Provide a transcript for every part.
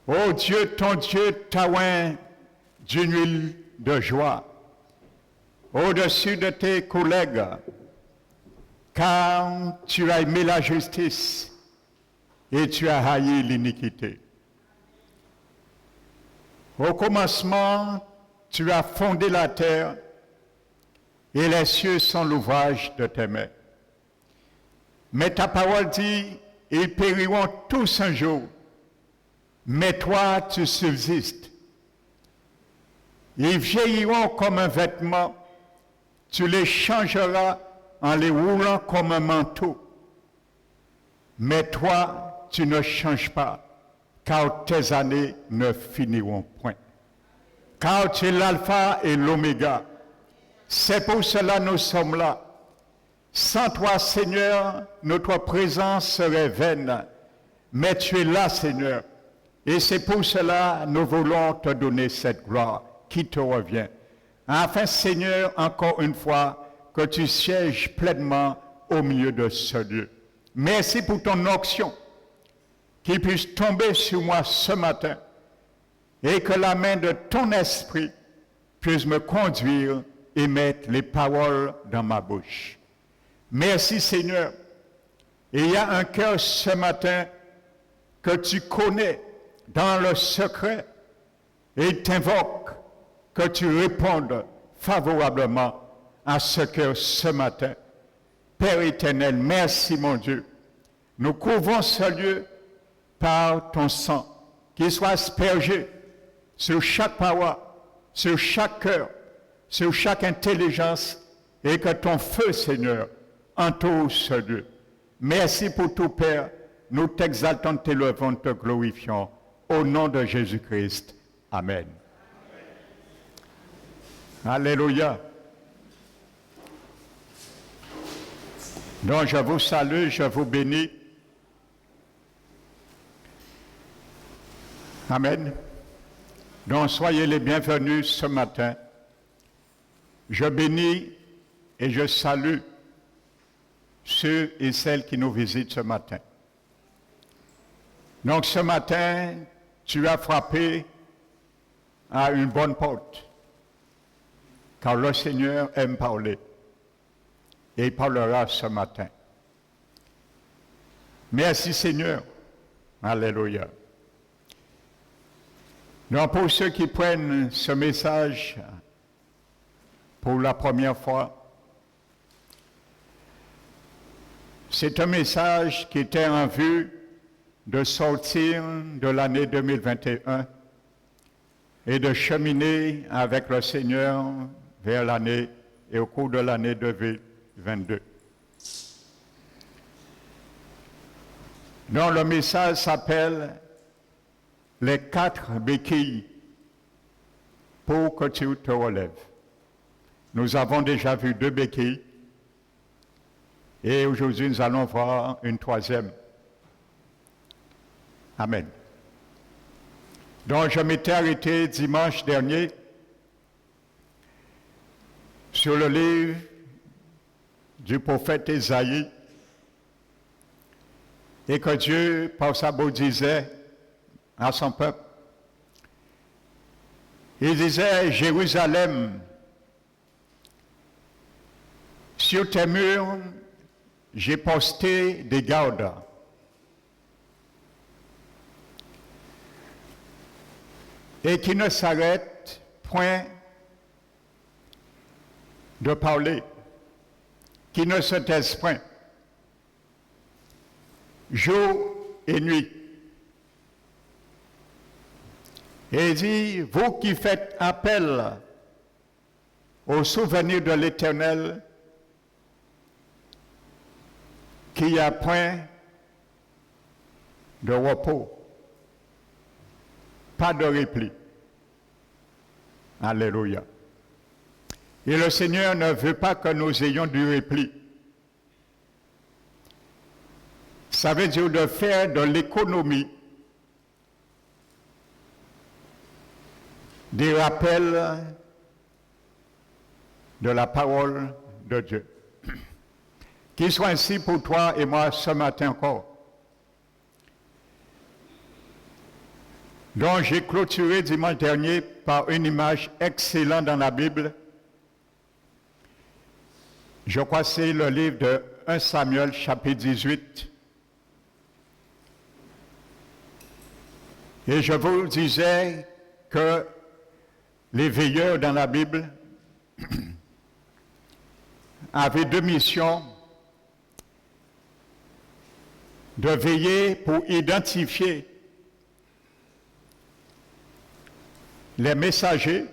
Oh Dieu, ton Dieu t'a oint d'une huile de joie au-dessus de tes collègues, car tu as aimé la justice et tu as haï l'iniquité. Au commencement, tu as fondé la terre et les cieux sont l'ouvrage de tes mains. Mais ta parole dit, ils périront tous un jour, mais toi tu subsistes. Ils vieilliront comme un vêtement, tu les changeras en les roulant comme un manteau. Mais toi, tu ne changes pas, car tes années ne finiront point. Car tu es l'alpha et l'oméga. C'est pour cela que nous sommes là. Sans toi, Seigneur, notre présence serait vaine. Mais tu es là, Seigneur. Et c'est pour cela que nous voulons te donner cette gloire qui te revient. Afin, Seigneur, encore une fois, que tu sièges pleinement au milieu de ce lieu. Merci pour ton onction qui puisse tomber sur moi ce matin et que la main de ton esprit puisse me conduire et mettre les paroles dans ma bouche. Merci Seigneur. Et il y a un cœur ce matin que tu connais dans le secret et il t'invoque que tu répondes favorablement à ce cœur ce matin. Père éternel, merci mon Dieu. Nous couvrons ce lieu par ton sang, qu'il soit aspergé sur chaque parole, sur chaque cœur, sur chaque intelligence, et que ton feu, Seigneur, entoure ce lieu. Merci pour tout, Père. Nous t'exaltons, t'élevons, te glorifions. Au nom de Jésus-Christ. Amen. Alléluia. Donc je vous salue, je vous bénis. Amen. Donc soyez les bienvenus ce matin. Je bénis et je salue ceux et celles qui nous visitent ce matin. Donc ce matin, tu as frappé à une bonne porte, car le Seigneur aime parler. Et il parlera ce matin. Merci Seigneur. Alléluia. Donc pour ceux qui prennent ce message pour la première fois, c'est un message qui était en vue de sortir de l'année 2021 et de cheminer avec le Seigneur vers l'année et au cours de l'année 2022. Donc le message s'appelle « Les 4 béquilles pour que tu te relèves ». Nous avons déjà vu 2 béquilles et aujourd'hui nous allons voir une 3e. Amen. Donc je m'étais arrêté dimanche dernier sur le livre du prophète Ésaïe et que Dieu, par sa bouche, disait à son peuple, il disait, Jérusalem, sur tes murs, j'ai posté des gardes. Et qui ne s'arrêtent point de parler, qui ne se taisent point, jour et nuit. Et il dit, vous qui faites appel au souvenir de l'Éternel, qu'il n'y a point de repos, pas de repli. Alléluia. Et le Seigneur ne veut pas que nous ayons du repli. Ça veut dire de faire de l'économie, des rappels de la parole de Dieu. Qu'il soit ainsi pour toi et moi ce matin encore. dont j'ai clôturé dimanche dernier par une image excellente dans la Bible. Je crois que c'est le livre de 1 Samuel, chapitre 18. Et je vous disais que les veilleurs dans la Bible avaient deux missions: de veiller pour identifier les messagers,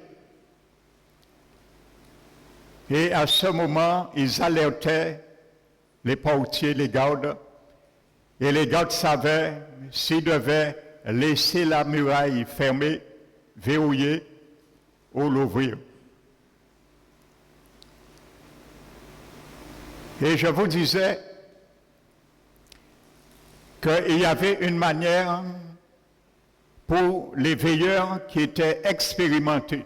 et à ce moment, ils alertaient les portiers, les gardes, et les gardes savaient s'ils devaient laisser la muraille fermée, verrouillée, ou l'ouvrir. Et je vous disais qu'il y avait une manière pour les veilleurs qui étaient expérimentés,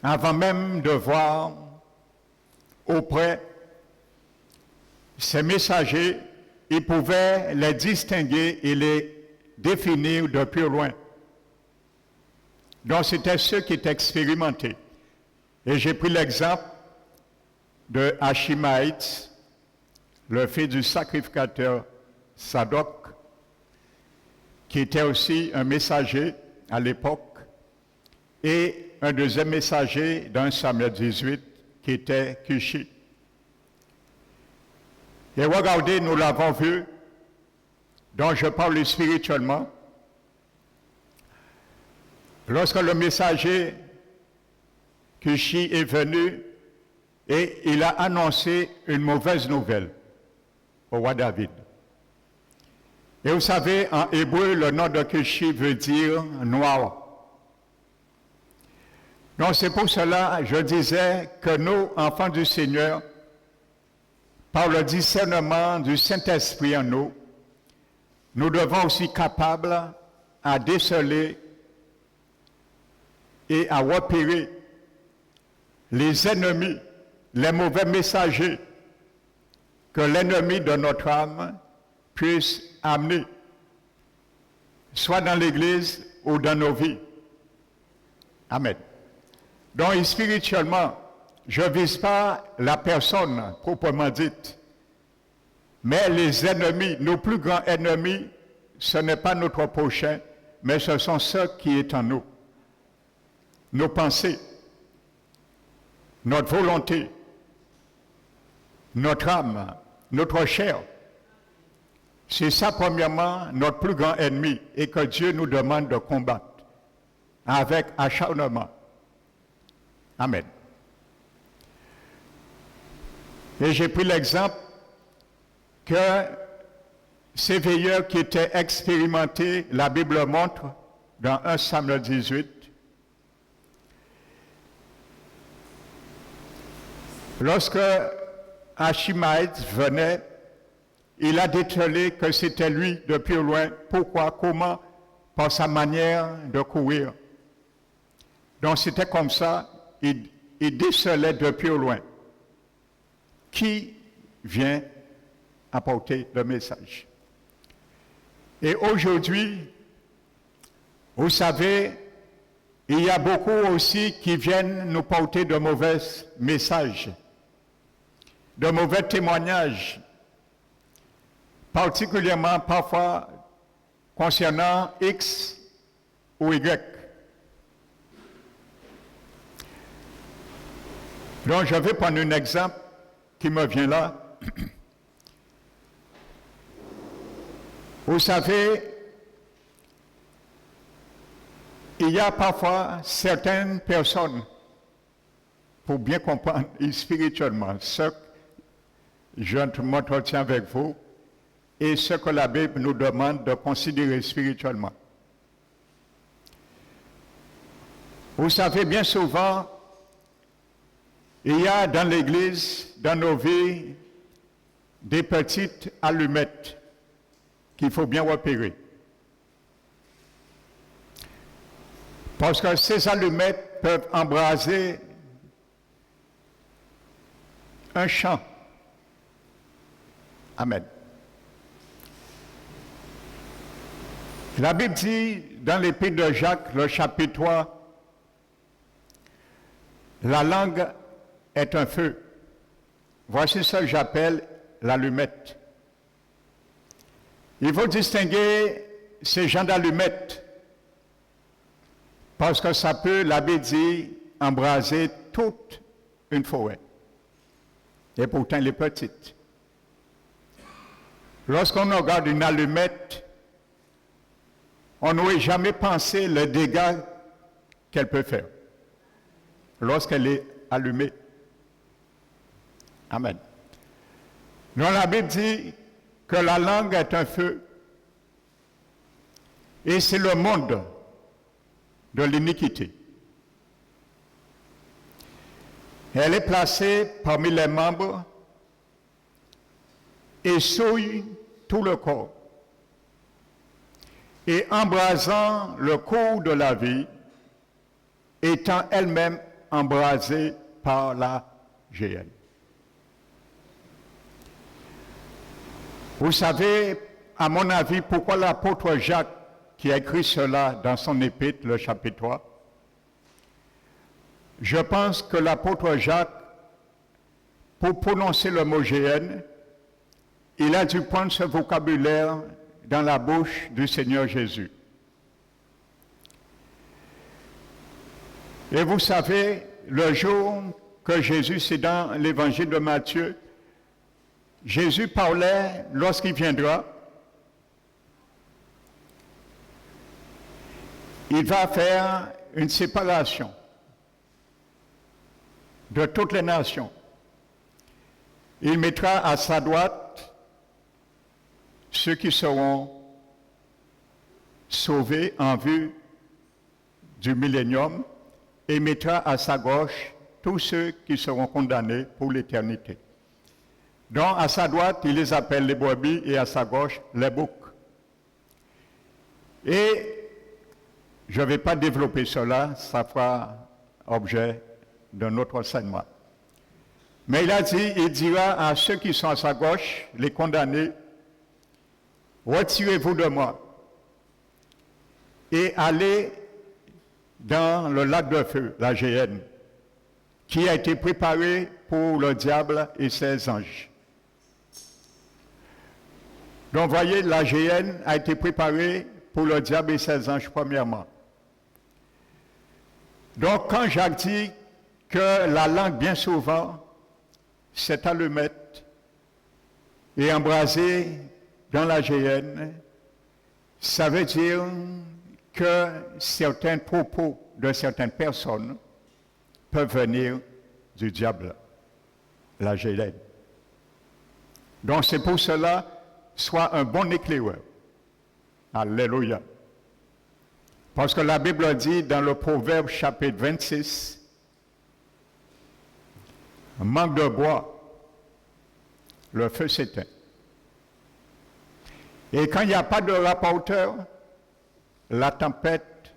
avant même de voir auprès ces messagers, ils pouvaient les distinguer et les définir de plus loin. Donc c'était ceux qui étaient expérimentés. Et j'ai pris l'exemple de Achimaït, le fils du sacrificateur Sadoc, qui était aussi un messager à l'époque, et un deuxième messager dans Samuel 18, qui était Cushi. Et regardez, nous l'avons vu, dont je parle spirituellement. Lorsque le messager Cushi est venu, et il a annoncé une mauvaise nouvelle au roi David. Et vous savez, en hébreu, le nom de Cushi veut dire noir. Donc c'est pour cela, je disais que nous, enfants du Seigneur, par le discernement du Saint-Esprit en nous, nous devons aussi être capables à déceler et à repérer les ennemis, les mauvais messagers que l'ennemi de notre âme puisse amener, soit dans l'Église ou dans nos vies. Amen. Donc spirituellement, je ne vise pas la personne proprement dite, mais les ennemis, nos plus grands ennemis, ce n'est pas notre prochain, mais ce sont ceux qui sont en nous. Nos pensées, notre volonté, notre âme, notre chair. C'est ça, premièrement, notre plus grand ennemi, et que Dieu nous demande de combattre avec acharnement. Amen. Et j'ai pris l'exemple que ces veilleurs qui étaient expérimentés, la Bible montre dans 1 Samuel 18, lorsque Achimaït venait, il a décelé que c'était lui de plus loin. Pourquoi? Comment? Par sa manière de courir. Donc c'était comme ça, il décelait de plus loin. Qui vient apporter le message? Et aujourd'hui, vous savez, il y a beaucoup aussi qui viennent nous porter de mauvais messages, de mauvais témoignages, particulièrement parfois concernant X ou Y. Donc je vais prendre un exemple qui me vient là. Vous savez, il y a parfois certaines personnes, pour bien comprendre spirituellement ce que je m'entretiens avec vous et ce que la Bible nous demande de considérer spirituellement. Vous savez, bien souvent, il y a dans l'Église, dans nos vies, des petites allumettes qu'il faut bien repérer. Parce que ces allumettes peuvent embraser un champ. Amen. La Bible dit dans l'Épître de Jacques, le chapitre 3, la langue est un feu. Voici ce que j'appelle l'allumette. Il faut distinguer ces gens d'allumettes parce que ça peut, la Bible dit, embraser toute une forêt. Et pourtant, elle est petite. Lorsqu'on regarde une allumette, on n'aurait jamais pensé le dégât qu'elle peut faire lorsqu'elle est allumée. Amen. Donc la Bible dit que la langue est un feu et c'est le monde de l'iniquité. Elle est placée parmi les membres et souille tout le corps. Et embrasant le cours de la vie, étant elle-même embrasée par la géhenne. Vous savez, à mon avis, pourquoi l'apôtre Jacques, qui a écrit cela dans son épître, le chapitre 3, je pense que l'apôtre Jacques, pour prononcer le mot géhenne, il a dû prendre ce vocabulaire dans la bouche du Seigneur Jésus. Et vous savez, le jour que Jésus, c'est dans l'évangile de Matthieu, Jésus parlait, lorsqu'il viendra, il va faire une séparation de toutes les nations. Il mettra à sa droite ceux qui seront sauvés en vue du millénium et mettra à sa gauche tous ceux qui seront condamnés pour l'éternité. Donc à sa droite, il les appelle les brebis et à sa gauche, les boucs. Et je ne vais pas développer cela, ça fera objet d'un autre enseignement. Mais il dira à ceux qui sont à sa gauche, les condamnés, retirez-vous de moi et allez dans le lac de feu, la géhenne, qui a été préparé pour le diable et ses anges. Donc, voyez, la géhenne a été préparée pour le diable et ses anges, premièrement. Donc, quand Jacques dit que la langue, bien souvent, cette allumette est embrasée dans la géhenne, ça veut dire que certains propos de certaines personnes peuvent venir du diable, la géhenne. Donc c'est pour cela, sois un bon éclaireur. Alléluia. Parce que la Bible dit dans le Proverbe chapitre 26, manque de bois, le feu s'éteint. Et quand il n'y a pas de rapporteur, la tempête,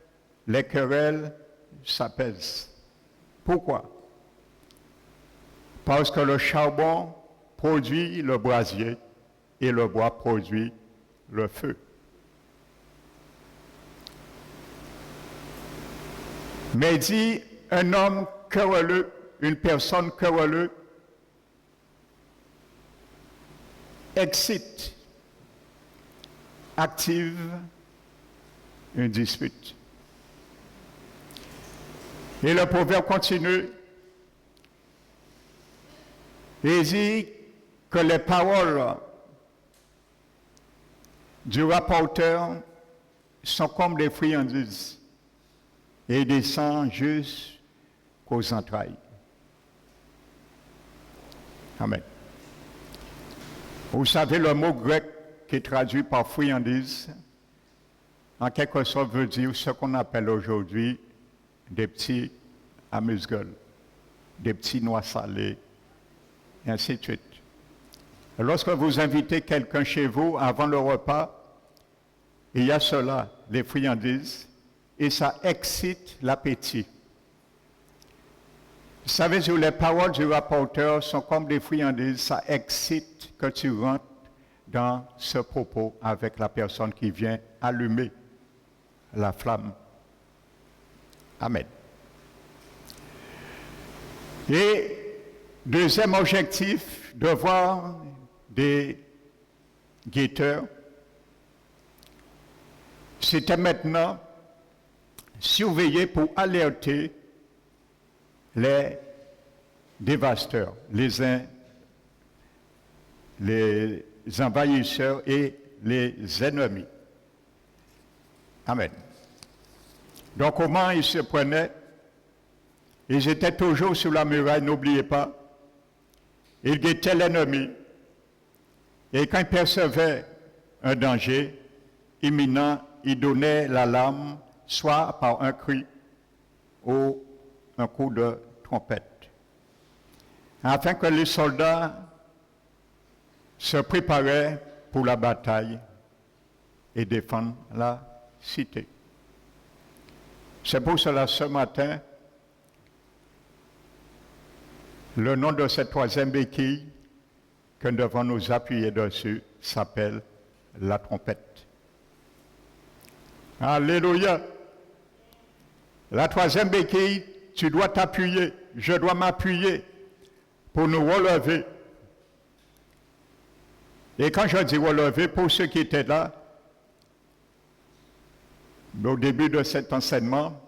les querelles s'apaisent. Pourquoi? Parce que le charbon produit le brasier et le bois produit le feu. Mais dit un homme querelleux, une personne querelleuse, excite, active une dispute. Et le proverbe continue et dit que les paroles du rapporteur sont comme des friandises et descendent jusqu'aux entrailles. Amen. Vous savez, le mot grec qui est traduit par friandise, en quelque sorte veut dire ce qu'on appelle aujourd'hui des petits amuse-gueules, des petits noix salés, et ainsi de suite. Lorsque vous invitez quelqu'un chez vous avant le repas, il y a cela, les friandises, et ça excite l'appétit. Vous savez, les paroles du rapporteur sont comme des friandises, ça excite que tu rentres dans ce propos avec la personne qui vient allumer la flamme. Amen. Et deuxième objectif, de voir des guetteurs, c'était maintenant surveiller pour alerter les dévastateurs, les envahisseurs et les ennemis. Amen. Donc comment ils se prenaient? Ils étaient toujours sur la muraille, n'oubliez pas. Ils guettaient l'ennemi. Et quand ils percevaient un danger imminent, ils donnaient l'alarme, soit par un cri ou un coup de trompette, afin que les soldats se préparaient pour la bataille et défendre la cité. C'est pour cela, ce matin, le nom de cette troisième béquille que nous devons nous appuyer dessus s'appelle la trompette. Alléluia. La troisième béquille, tu dois t'appuyer, je dois m'appuyer pour nous relever. Et quand je dis relever, pour ceux qui étaient là, au début de cet enseignement,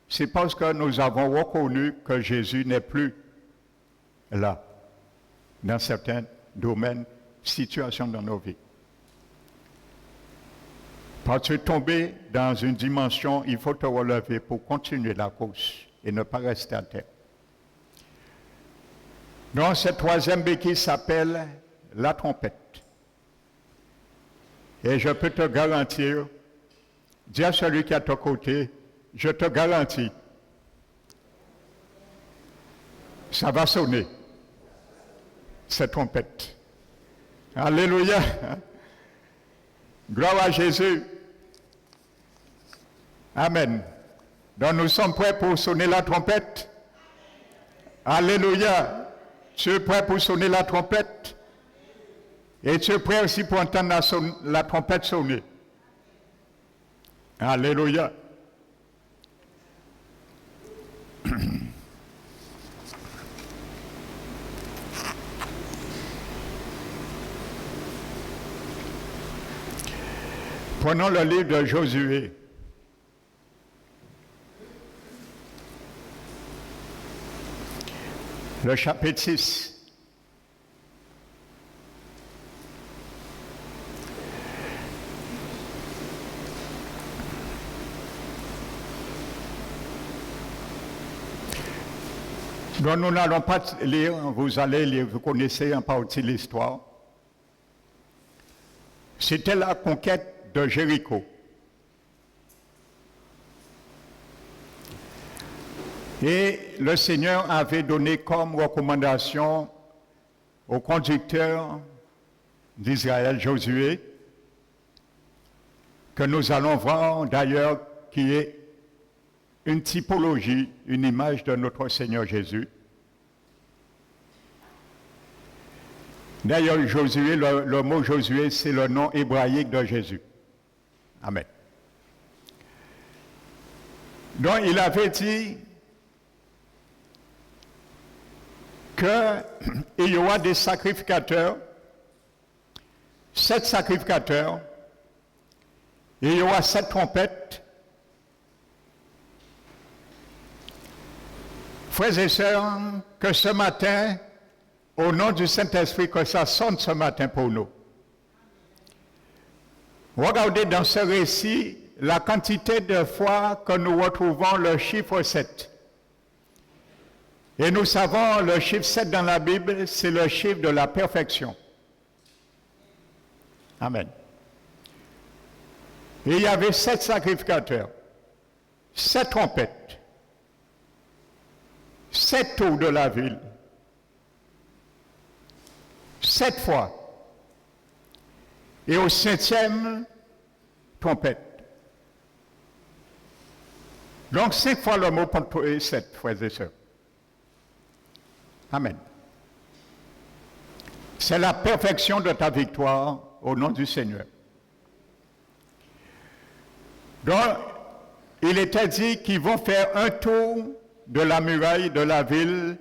c'est parce que nous avons reconnu que Jésus n'est plus là, dans certains domaines, situations dans nos vies. Quand tu es tombé dans une dimension, il faut te relever pour continuer la course et ne pas rester à terre. Donc, cette troisième béquille s'appelle la trompette. Et je peux te garantir, dis à celui qui est à ton côté, je te garantis, ça va sonner, cette trompette. Alléluia. Gloire à Jésus. Amen. Donc nous sommes prêts pour sonner la trompette. Alléluia. Tu es prêt pour sonner la trompette? Et tu es prêt aussi pour entendre la trompette sonner? Alléluia. Prenons le livre de Josué. Le chapitre 6. Donc nous n'allons pas lire, vous allez lire, vous connaissez en partie l'histoire. C'était la conquête de Jéricho. Et le Seigneur avait donné comme recommandation au conducteur d'Israël, Josué, que nous allons voir d'ailleurs qui est une typologie, une image de notre Seigneur Jésus. D'ailleurs, Josué, le mot Josué, c'est le nom hébraïque de Jésus. Amen. Donc, il avait dit qu'il y aura des sacrificateurs, 7 sacrificateurs, et il y aura 7 trompettes. Frères et sœurs, que ce matin, au nom du Saint-Esprit, que ça sonne ce matin pour nous. Regardez dans ce récit la quantité de fois que nous retrouvons le chiffre 7. Et nous savons, le chiffre 7 dans la Bible, c'est le chiffre de la perfection. Amen. Et il y avait 7 sacrificateurs, 7 trompettes, 7 tours de la ville, 7 fois. Et au 7e, trompette. Donc 5 fois le mot pour 7, frères et sœurs. Amen. C'est la perfection de ta victoire au nom du Seigneur. Donc, il était dit qu'ils vont faire un tour de la muraille de la ville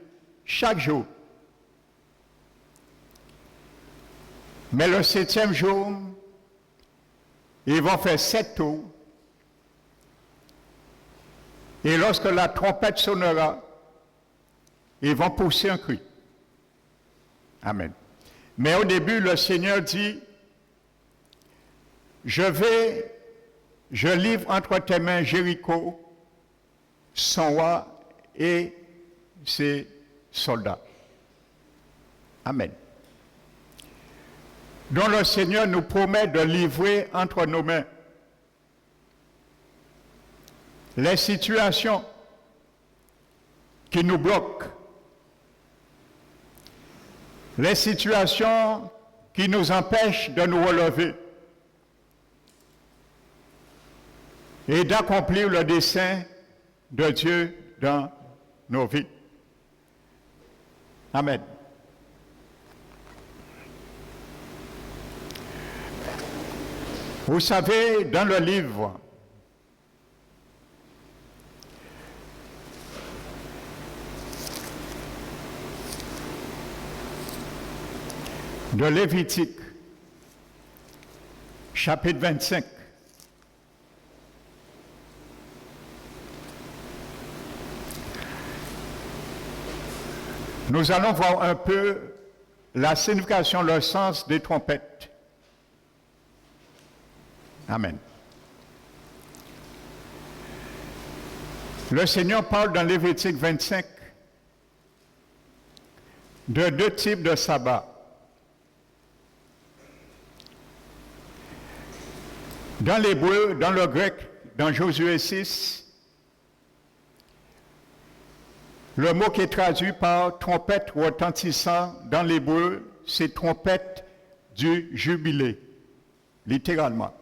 chaque jour. Mais le 7e jour, ils vont faire 7 tours. Et lorsque la trompette sonnera, ils vont pousser un cri. Amen. Mais au début, le Seigneur dit, je livre entre tes mains Jéricho, son roi et ses soldats. Amen. Donc le Seigneur nous promet de livrer entre nos mains les situations qui nous bloquent, les situations qui nous empêchent de nous relever et d'accomplir le dessein de Dieu dans nos vies. Amen. Vous savez, dans le livre de Lévitique, chapitre 25, nous allons voir un peu la signification, le sens des trompettes. Amen. Le Seigneur parle dans Lévitique 25 de 2 types de sabbat. Dans l'hébreu, dans le grec, dans Josué 6, le mot qui est traduit par trompette retentissant dans l'hébreu, c'est trompette du jubilé, littéralement.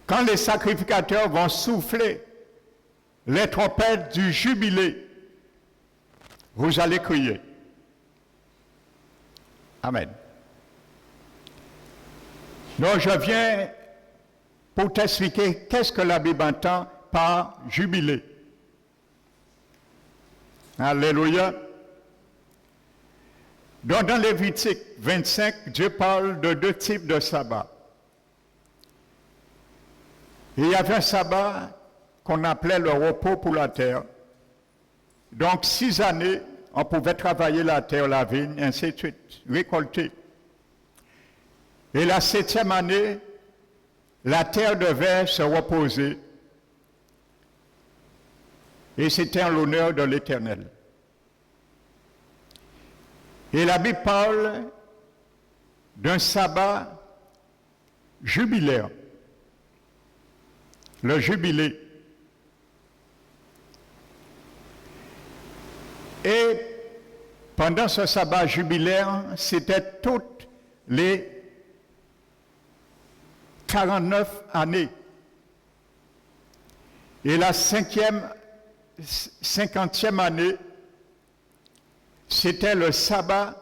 Quand les sacrificateurs vont souffler les trompettes du jubilé, vous allez crier. Amen. Donc je viens pour t'expliquer qu'est-ce que la Bible entend par jubilé. Alléluia. Donc dans Lévitique 25, Dieu parle de 2 types de sabbat. Il y avait un sabbat qu'on appelait le repos pour la terre. Donc 6 années, on pouvait travailler la terre, la vigne, ainsi de suite, récolter. Et la 7e année, la terre devait se reposer. Et c'était en l'honneur de l'Éternel. Et la Bible parle d'un sabbat jubilaire. Le jubilé. Et pendant ce sabbat jubilaire, c'était toutes les 49 années. Et la 50e année, c'était le sabbat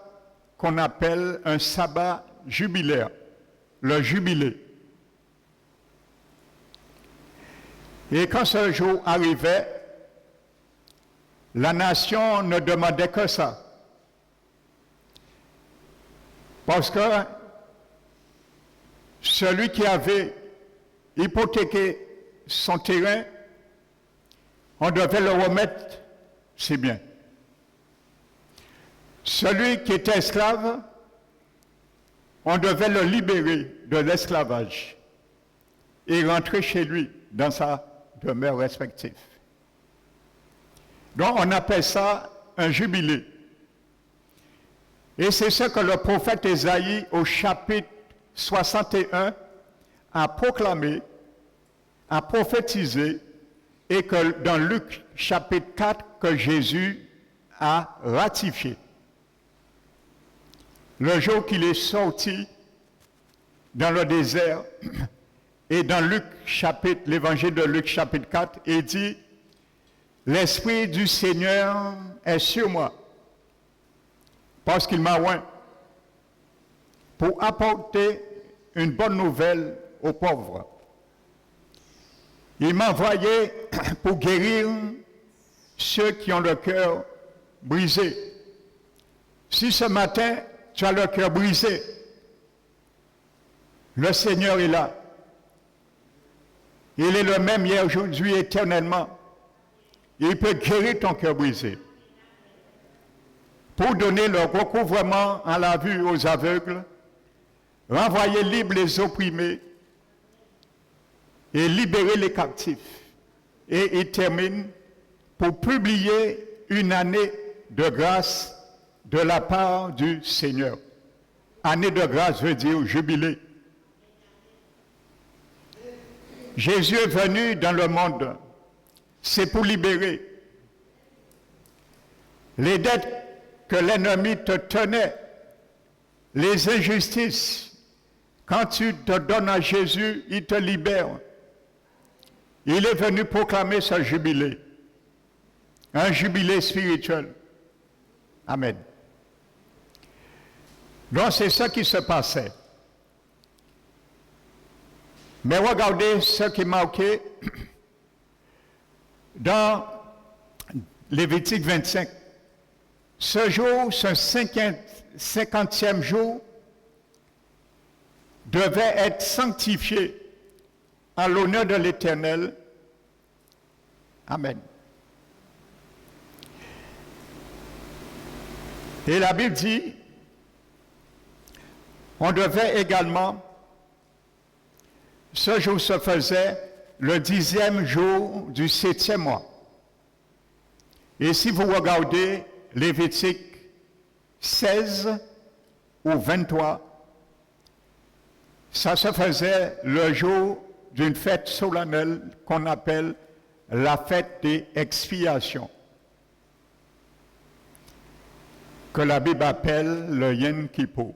qu'on appelle un sabbat jubilaire, le jubilé. Et quand ce jour arrivait, la nation ne demandait que ça. Parce que celui qui avait hypothéqué son terrain, on devait le remettre ses biens. Celui qui était esclave, on devait le libérer de l'esclavage et rentrer chez lui dans sa demeure respective. Donc on appelle ça un jubilé. Et c'est ce que le prophète Ésaïe au chapitre 61 a proclamé, a prophétisé, et que dans Luc chapitre 4 que Jésus a ratifié. Le jour qu'il est sorti dans le désert, et dans Luc chapitre, l'évangile de Luc chapitre 4, il dit, l'Esprit du Seigneur est sur moi, parce qu'il m'a oint pour apporter une bonne nouvelle aux pauvres. Il m'a envoyé pour guérir ceux qui ont le cœur brisé. Si ce matin, tu as le cœur brisé, le Seigneur est là. Il est le même hier, aujourd'hui, éternellement. Il peut guérir ton cœur brisé. Pour donner le recouvrement à la vue aux aveugles, renvoyer libres les opprimés et libérer les captifs. Et il termine pour publier une année de grâce de la part du Seigneur. Année de grâce veut dire jubilé. Jésus est venu dans le monde, c'est pour libérer les dettes que l'ennemi te tenait, les injustices. Quand tu te donnes à Jésus, il te libère. Il est venu proclamer ce jubilé, un jubilé spirituel. Amen. Donc c'est ça qui se passait. Mais regardez ce qui est marqué dans Lévitique 25. Ce jour, ce 50e jour, devait être sanctifié en l'honneur de l'Éternel. Amen. Et la Bible dit, on devait également, ce jour se faisait le 10e jour du 7e mois. Et si vous regardez Lévitique 16 ou 23, ça se faisait le jour d'une fête solennelle qu'on appelle la fête des expiations, que la Bible appelle le Yom Kippour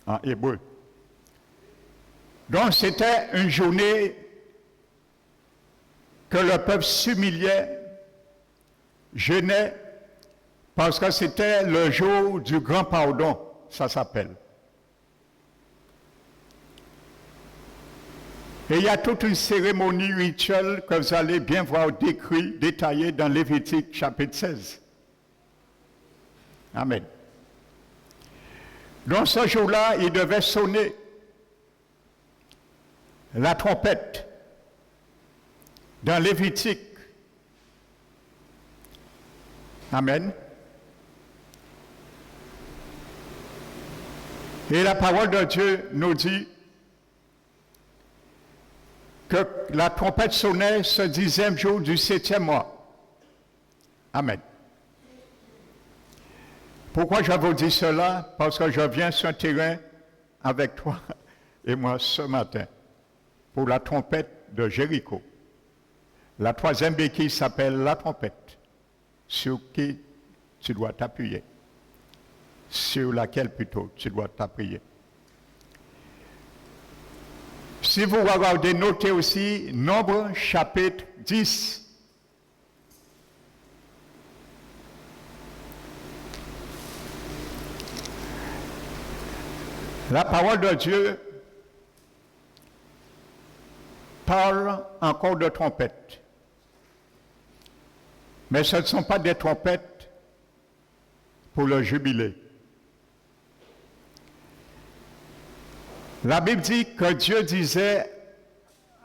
en hébreu. Donc c'était une journée que le peuple s'humiliait, jeûnait, parce que c'était le jour du grand pardon, ça s'appelle. Et il y a toute une cérémonie rituelle que vous allez bien voir décrite, détaillée dans Lévitique chapitre 16. Amen. Donc ce jour-là, il devait sonner la trompette dans Lévitique. Amen. Et la parole de Dieu nous dit que la trompette sonnait ce 10e jour du 7e mois. Amen. Pourquoi je vous dis cela? Parce que je viens sur un terrain avec toi et moi ce matin pour la trompette de Jéricho. La 3e béquille s'appelle la trompette, sur qui tu dois t'appuyer, sur laquelle plutôt tu dois t'appuyer. Si vous regardez, notez aussi Nombre chapitre 10. La parole de Dieu parle encore de trompettes. Mais ce ne sont pas des trompettes pour le jubilé. La Bible dit que Dieu disait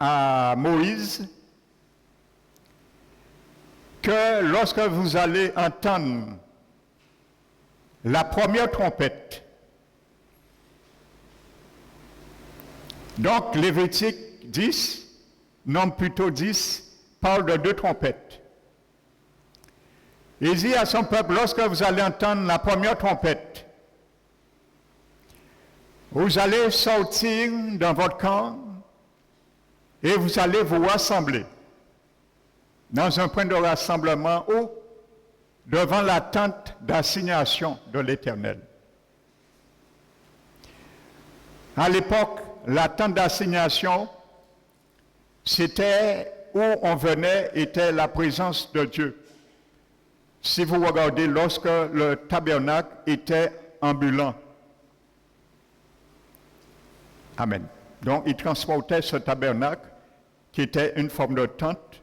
à Moïse que lorsque vous allez entendre la première trompette, donc Lévitique 10, non plutôt 10, parle de 2 trompettes. Il dit à son peuple, lorsque vous allez entendre la première trompette, vous allez sortir dans votre camp et vous allez vous rassembler dans un point de rassemblement haut devant la tente d'assignation de l'Éternel. À l'époque, la tente d'assignation, c'était où on venait, était la présence de Dieu. Si vous regardez, lorsque le tabernacle était ambulant. Amen. Donc, il transportait ce tabernacle qui était une forme de tente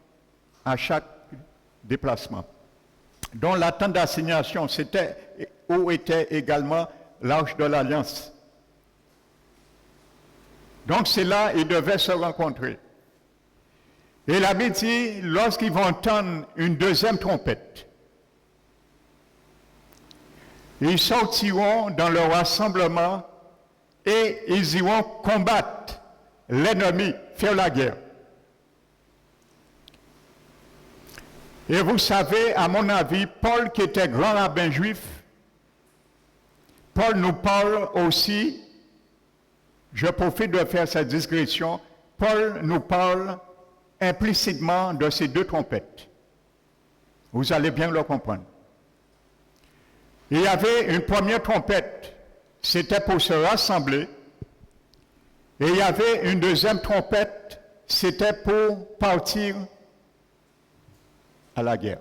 à chaque déplacement. Donc la tente d'assignation, c'était où était également l'arche de l'Alliance. Donc c'est là qu'ils devaient se rencontrer. Et la Bible dit, lorsqu'ils vont entendre une deuxième trompette, ils sortiront dans le rassemblement et ils iront combattre l'ennemi, faire la guerre. Et vous savez, à mon avis, Paul, qui était grand rabbin juif, Paul nous parle aussi, je profite de faire cette discrétion, Paul nous parle implicitement de ces deux trompettes. Vous allez bien le comprendre. Il y avait une première trompette, c'était pour se rassembler, et il y avait une deuxième trompette, c'était pour partir à la guerre.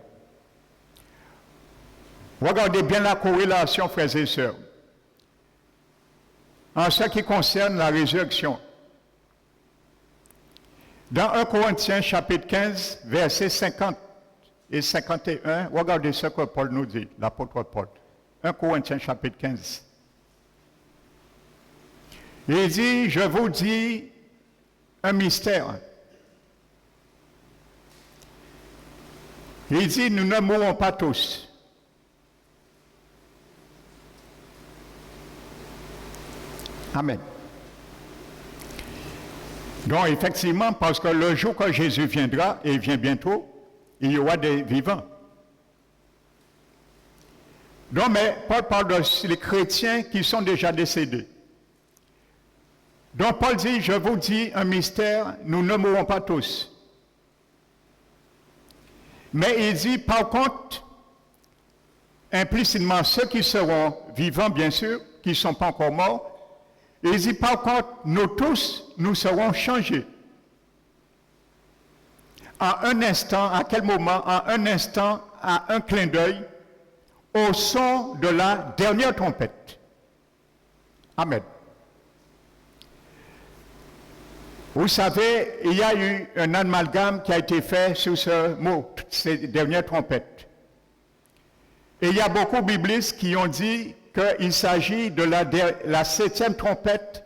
Regardez bien la corrélation, frères et sœurs. En ce qui concerne la résurrection, dans 1 Corinthiens chapitre 15, versets 50 et 51, regardez ce que Paul nous dit, l'apôtre Paul. 1 Corinthiens chapitre 15. Il dit, je vous dis un mystère. Il dit, nous ne mourrons pas tous. Amen. Donc, effectivement, parce que le jour que Jésus viendra, et il vient bientôt, il y aura des vivants. Donc, mais Paul parle des chrétiens qui sont déjà décédés. Donc, Paul dit, je vous dis un mystère, nous ne mourrons pas tous. Mais il dit, par contre, implicitement, ceux qui seront vivants, bien sûr, qui ne sont pas encore morts, il dit, par contre, nous tous, nous serons changés. À un instant, à quel moment? À un instant, à un clin d'œil, au son de la dernière trompette. Amen. Vous savez, il y a eu un amalgame qui a été fait sur ce mot, ces dernières trompettes. Et il y a beaucoup de biblistes qui ont dit qu'il s'agit de la septième trompette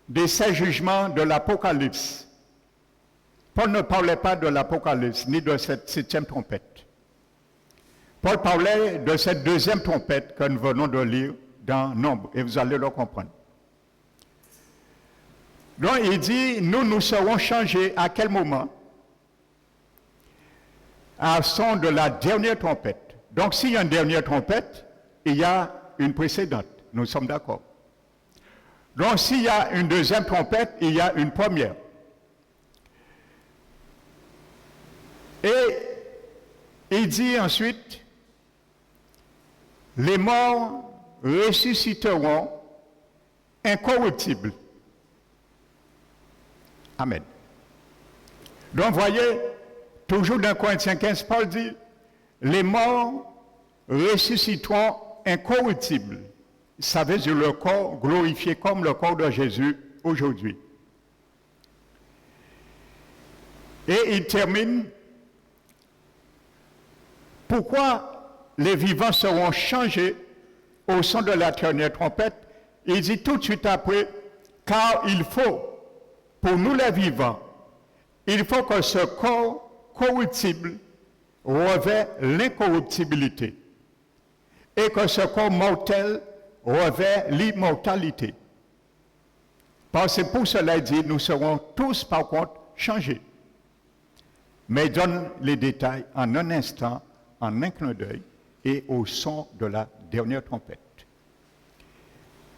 des 7 jugements de l'Apocalypse. Paul ne parlait pas de l'Apocalypse, ni de cette septième trompette. Paul parlait de cette deuxième trompette que nous venons de lire dans Nombre, et vous allez le comprendre. Donc il dit, nous serons changés à quel moment? À son de la dernière trompette. Donc s'il y a une dernière trompette, il y a une précédente. Nous sommes d'accord. Donc s'il y a une deuxième trompette, il y a une première. Et il dit ensuite, les morts ressusciteront incorruptibles. Amen. Donc, voyez, toujours dans Corinthiens 15, Paul dit, les morts ressusciteront incorruptibles. Ça veut dire le corps glorifié comme le corps de Jésus aujourd'hui. Et il termine, pourquoi les vivants seront changés au son de la dernière trompette? Il dit tout de suite après, car il faut, pour nous les vivants, il faut que ce corps corruptible revêt l'incorruptibilité et que ce corps mortel revêt l'immortalité. Parce que pour cela, il dit, nous serons tous par contre changés. Mais il donne les détails en un instant, en un clin d'œil et au son de la dernière trompette.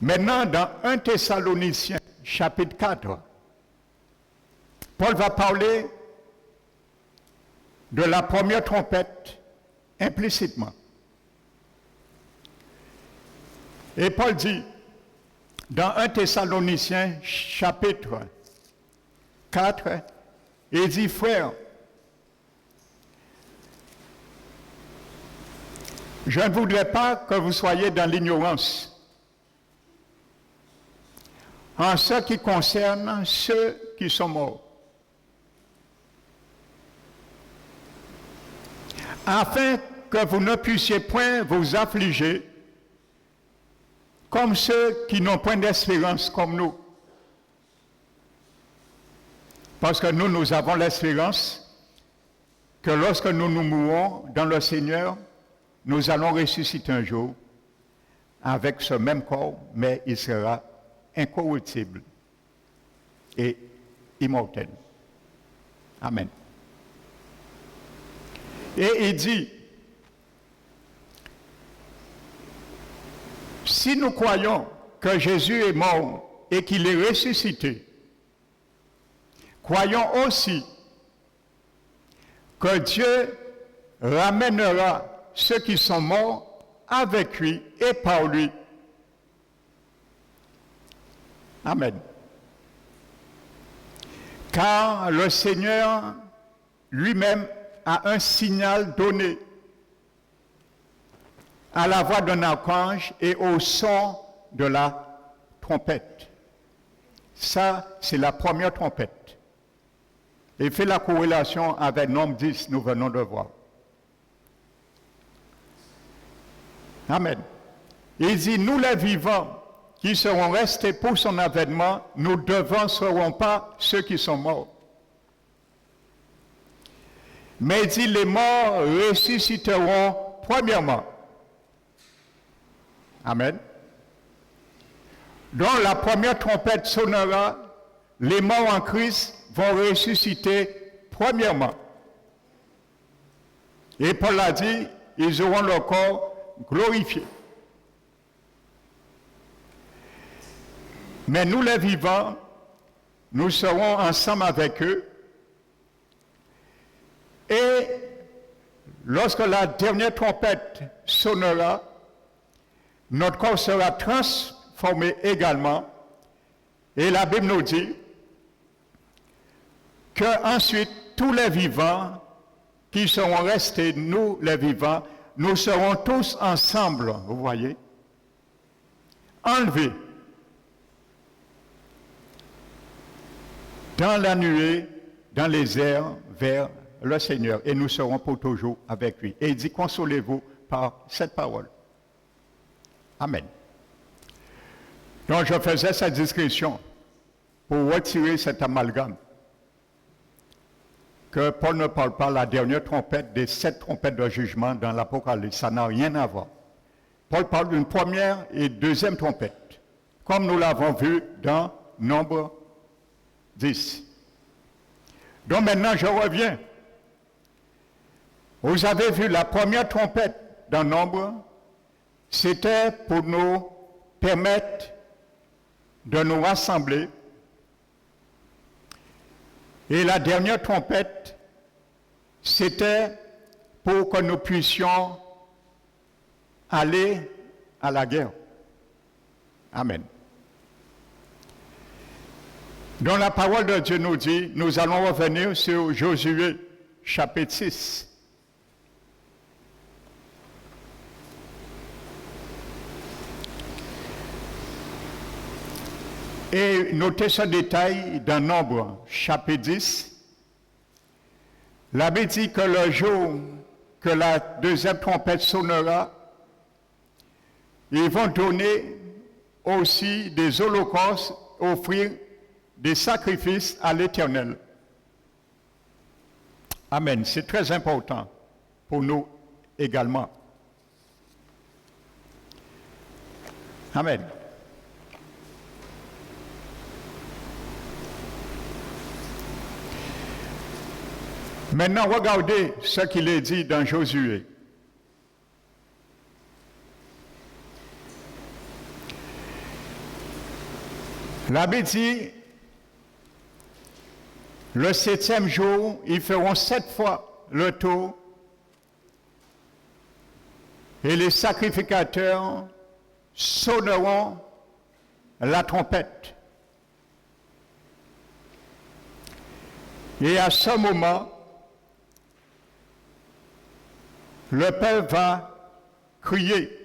Maintenant, dans 1 Thessaloniciens, chapitre 4, Paul va parler de la première trompette implicitement. Et Paul dit, dans 1 Thessaloniciens, chapitre 4, il dit, frères, je ne voudrais pas que vous soyez dans l'ignorance en ce qui concerne ceux qui sont morts. afin que vous ne puissiez point vous affliger comme ceux qui n'ont point d'espérance comme nous. Parce que nous avons l'espérance que lorsque nous nous mourrons dans le Seigneur, nous allons ressusciter un jour avec ce même corps, mais il sera incorruptible et immortel. Amen. Et il dit, si nous croyons que Jésus est mort et qu'il est ressuscité, croyons aussi que Dieu ramènera ceux qui sont morts avec lui et par lui. Amen. Car le Seigneur lui-même a un signal donné à la voix d'un archange et au son de la trompette. Ça, c'est la première trompette. Et fait la corrélation avec Nombre 10, nous venons de voir. Amen. Il dit, nous les vivants qui seront restés pour son avènement, nous ne devancerons pas ceux qui sont morts. Mais il dit, les morts ressusciteront premièrement. Amen. Donc la première trompette sonnera, les morts en Christ vont ressusciter premièrement. Et Paul a dit, ils auront leur corps glorifié. Mais nous les vivants, nous serons ensemble avec eux. Et lorsque la dernière trompette sonnera, notre corps sera transformé également. Et la Bible nous dit que ensuite tous les vivants qui seront restés, nous les vivants, nous serons tous ensemble, vous voyez, enlevés dans la nuée, dans les airs, vers le Seigneur, et nous serons pour toujours avec lui. Et il dit, consolez-vous par cette parole. Amen. Donc je faisais cette discrétion pour retirer cet amalgame. Que Paul ne parle pas la dernière trompette des 7 trompettes de jugement dans l'Apocalypse. Ça n'a rien à voir. Paul parle d'une première et deuxième trompette, comme nous l'avons vu dans Nombre 10. Donc maintenant, je reviens. Vous avez vu la première trompette dans Nombre, c'était pour nous permettre de nous rassembler. Et la dernière trompette, c'était pour que nous puissions aller à la guerre. Amen. Donc la parole de Dieu nous dit, nous allons revenir sur Josué, chapitre 6. Et notez ce détail dans Nombre, chapitre 10. La Bible dit que le jour que la deuxième trompette sonnera, ils vont donner aussi des holocaustes, offrir des sacrifices à l'Éternel. Amen. C'est très important pour nous également. Amen. Maintenant, regardez ce qu'il est dit dans Josué. La Bible dit, le 7e jour, ils feront 7 fois le tour et les sacrificateurs sonneront la trompette. Et à ce moment, le Père va crier.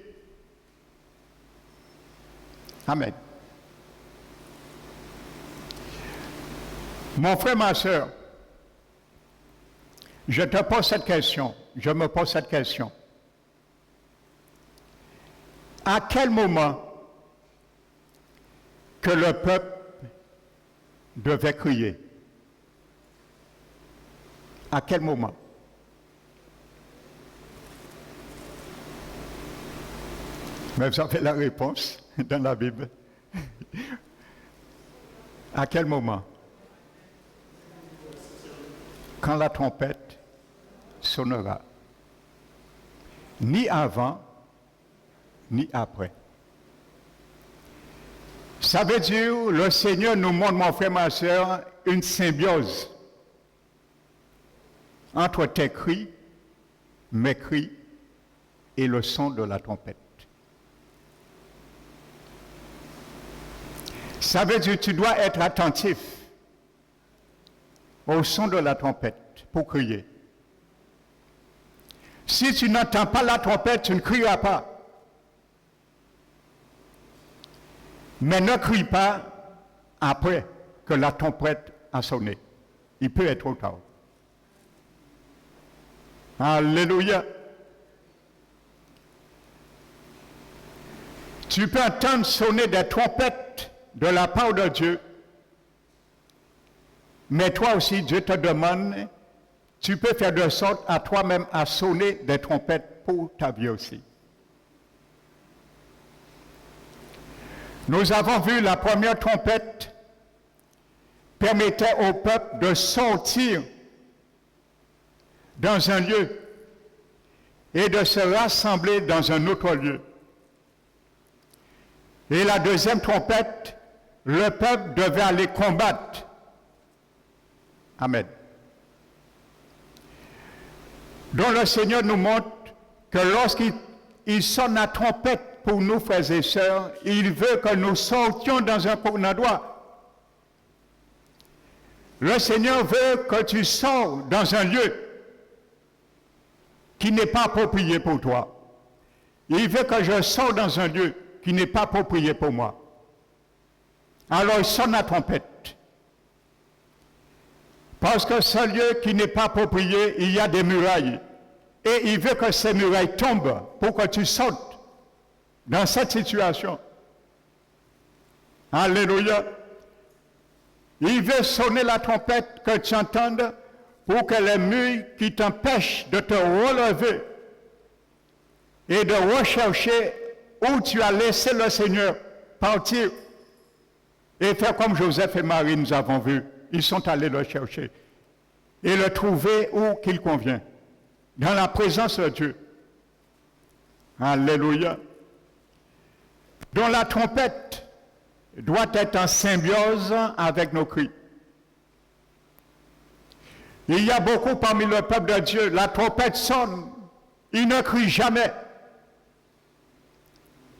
Amen. Mon frère, ma soeur, je te pose cette question. je me pose cette question. À quel moment que le peuple devait crier? À quel moment? Mais vous avez la réponse dans la Bible. À quel moment? Quand la trompette sonnera. Ni avant, ni après. Ça veut dire, le Seigneur nous montre, mon frère, ma soeur, une symbiose entre tes cris, mes cris et le son de la trompette. Ça veut dire que tu dois être attentif au son de la trompette pour crier. Si tu n'entends pas la trompette, tu ne crieras pas. Mais ne crie pas après que la trompette a sonné. Il peut être trop tard. Alléluia. Tu peux entendre sonner des trompettes de la part de Dieu. Mais toi aussi, Dieu te demande, tu peux faire de sorte à toi-même à sonner des trompettes pour ta vie aussi. Nous avons vu la première trompette permettait au peuple de sortir dans un lieu et de se rassembler dans un autre lieu. Et la deuxième trompette, le peuple devait aller combattre. Amen. Donc le Seigneur nous montre que lorsqu'il sonne la trompette pour nous, frères et sœurs, il veut que nous sortions dans un endroit. Le Seigneur veut que tu sors dans un lieu qui n'est pas approprié pour toi. Il veut que je sorte dans un lieu qui n'est pas approprié pour moi. Alors il sonne la trompette. Parce que ce lieu qui n'est pas approprié, il y a des murailles. Et il veut que ces murailles tombent pour que tu sortes dans cette situation. Alléluia. Il veut sonner la trompette que tu entendes pour que les murs qui t'empêchent de te relever et de rechercher où tu as laissé le Seigneur partir et faire comme Joseph et Marie nous avons vu. Ils sont allés le chercher et le trouver où qu'il convient, dans la présence de Dieu. Alléluia. Donc la trompette doit être en symbiose avec nos cris. Il y a beaucoup parmi le peuple de Dieu, la trompette sonne, ils ne crient jamais.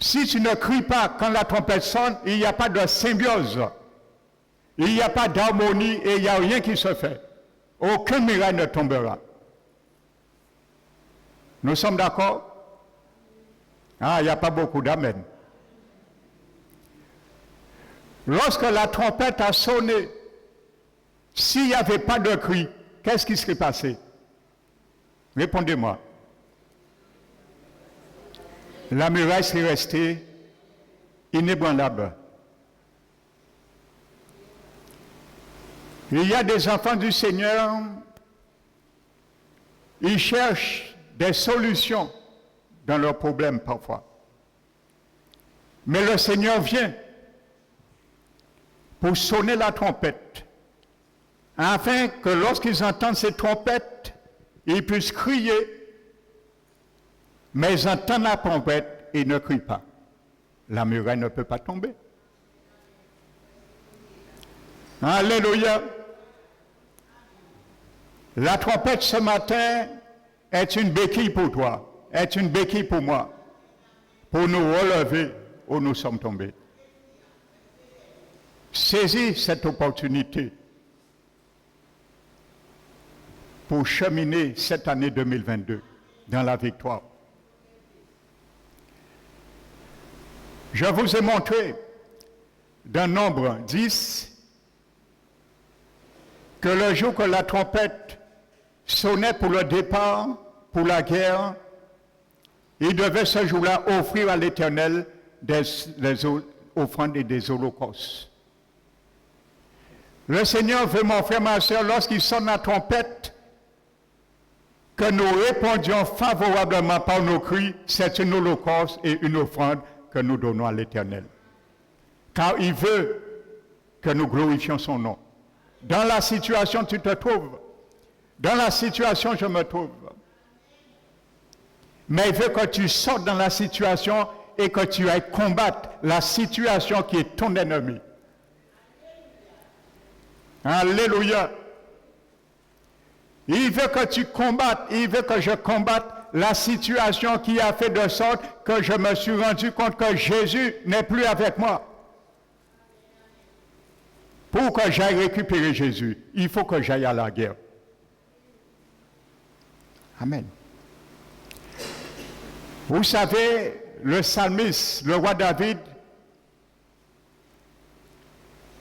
Si tu ne cries pas quand la trompette sonne, il n'y a pas de symbiose. Il n'y a pas d'harmonie et il n'y a rien qui se fait. Aucun miracle ne tombera. Nous sommes d'accord? Ah, il n'y a pas beaucoup d'amen. Lorsque la trompette a sonné, s'il n'y avait pas de cri, qu'est-ce qui serait passé? Répondez-moi. La muraille serait restée inébranlable. Il y a des enfants du Seigneur, ils cherchent des solutions dans leurs problèmes parfois. Mais le Seigneur vient pour sonner la trompette, afin que lorsqu'ils entendent ces trompettes, ils puissent crier, mais ils entendent la trompette et ne crient pas. La muraille ne peut pas tomber. Alléluia. La trompette ce matin est une béquille pour toi, est une béquille pour moi, pour nous relever où nous sommes tombés. Saisis cette opportunité pour cheminer cette année 2022 dans la victoire. Je vous ai montré dans Nombre 10 que le jour que la trompette sonnait pour le départ pour la guerre, il devait ce jour-là offrir à l'Éternel des offrandes et des holocaustes. Le Seigneur veut, mon frère, ma soeur, lorsqu'il sonne la trompette, que nous répondions favorablement par nos cris, c'est une holocauste et une offrande que nous donnons à l'Éternel. Car il veut que nous glorifions son nom. Dans la situation tu te trouves, dans la situation je me trouve, mais il veut que tu sortes dans la situation et que tu ailles combattre la situation qui est ton ennemi. Alléluia. Il veut que tu combattes, il veut que je combatte la situation qui a fait de sorte que je me suis rendu compte que Jésus n'est plus avec moi. Pour que j'aille récupérer Jésus, il faut que j'aille à la guerre. Amen. Vous savez, le psalmiste, le roi David,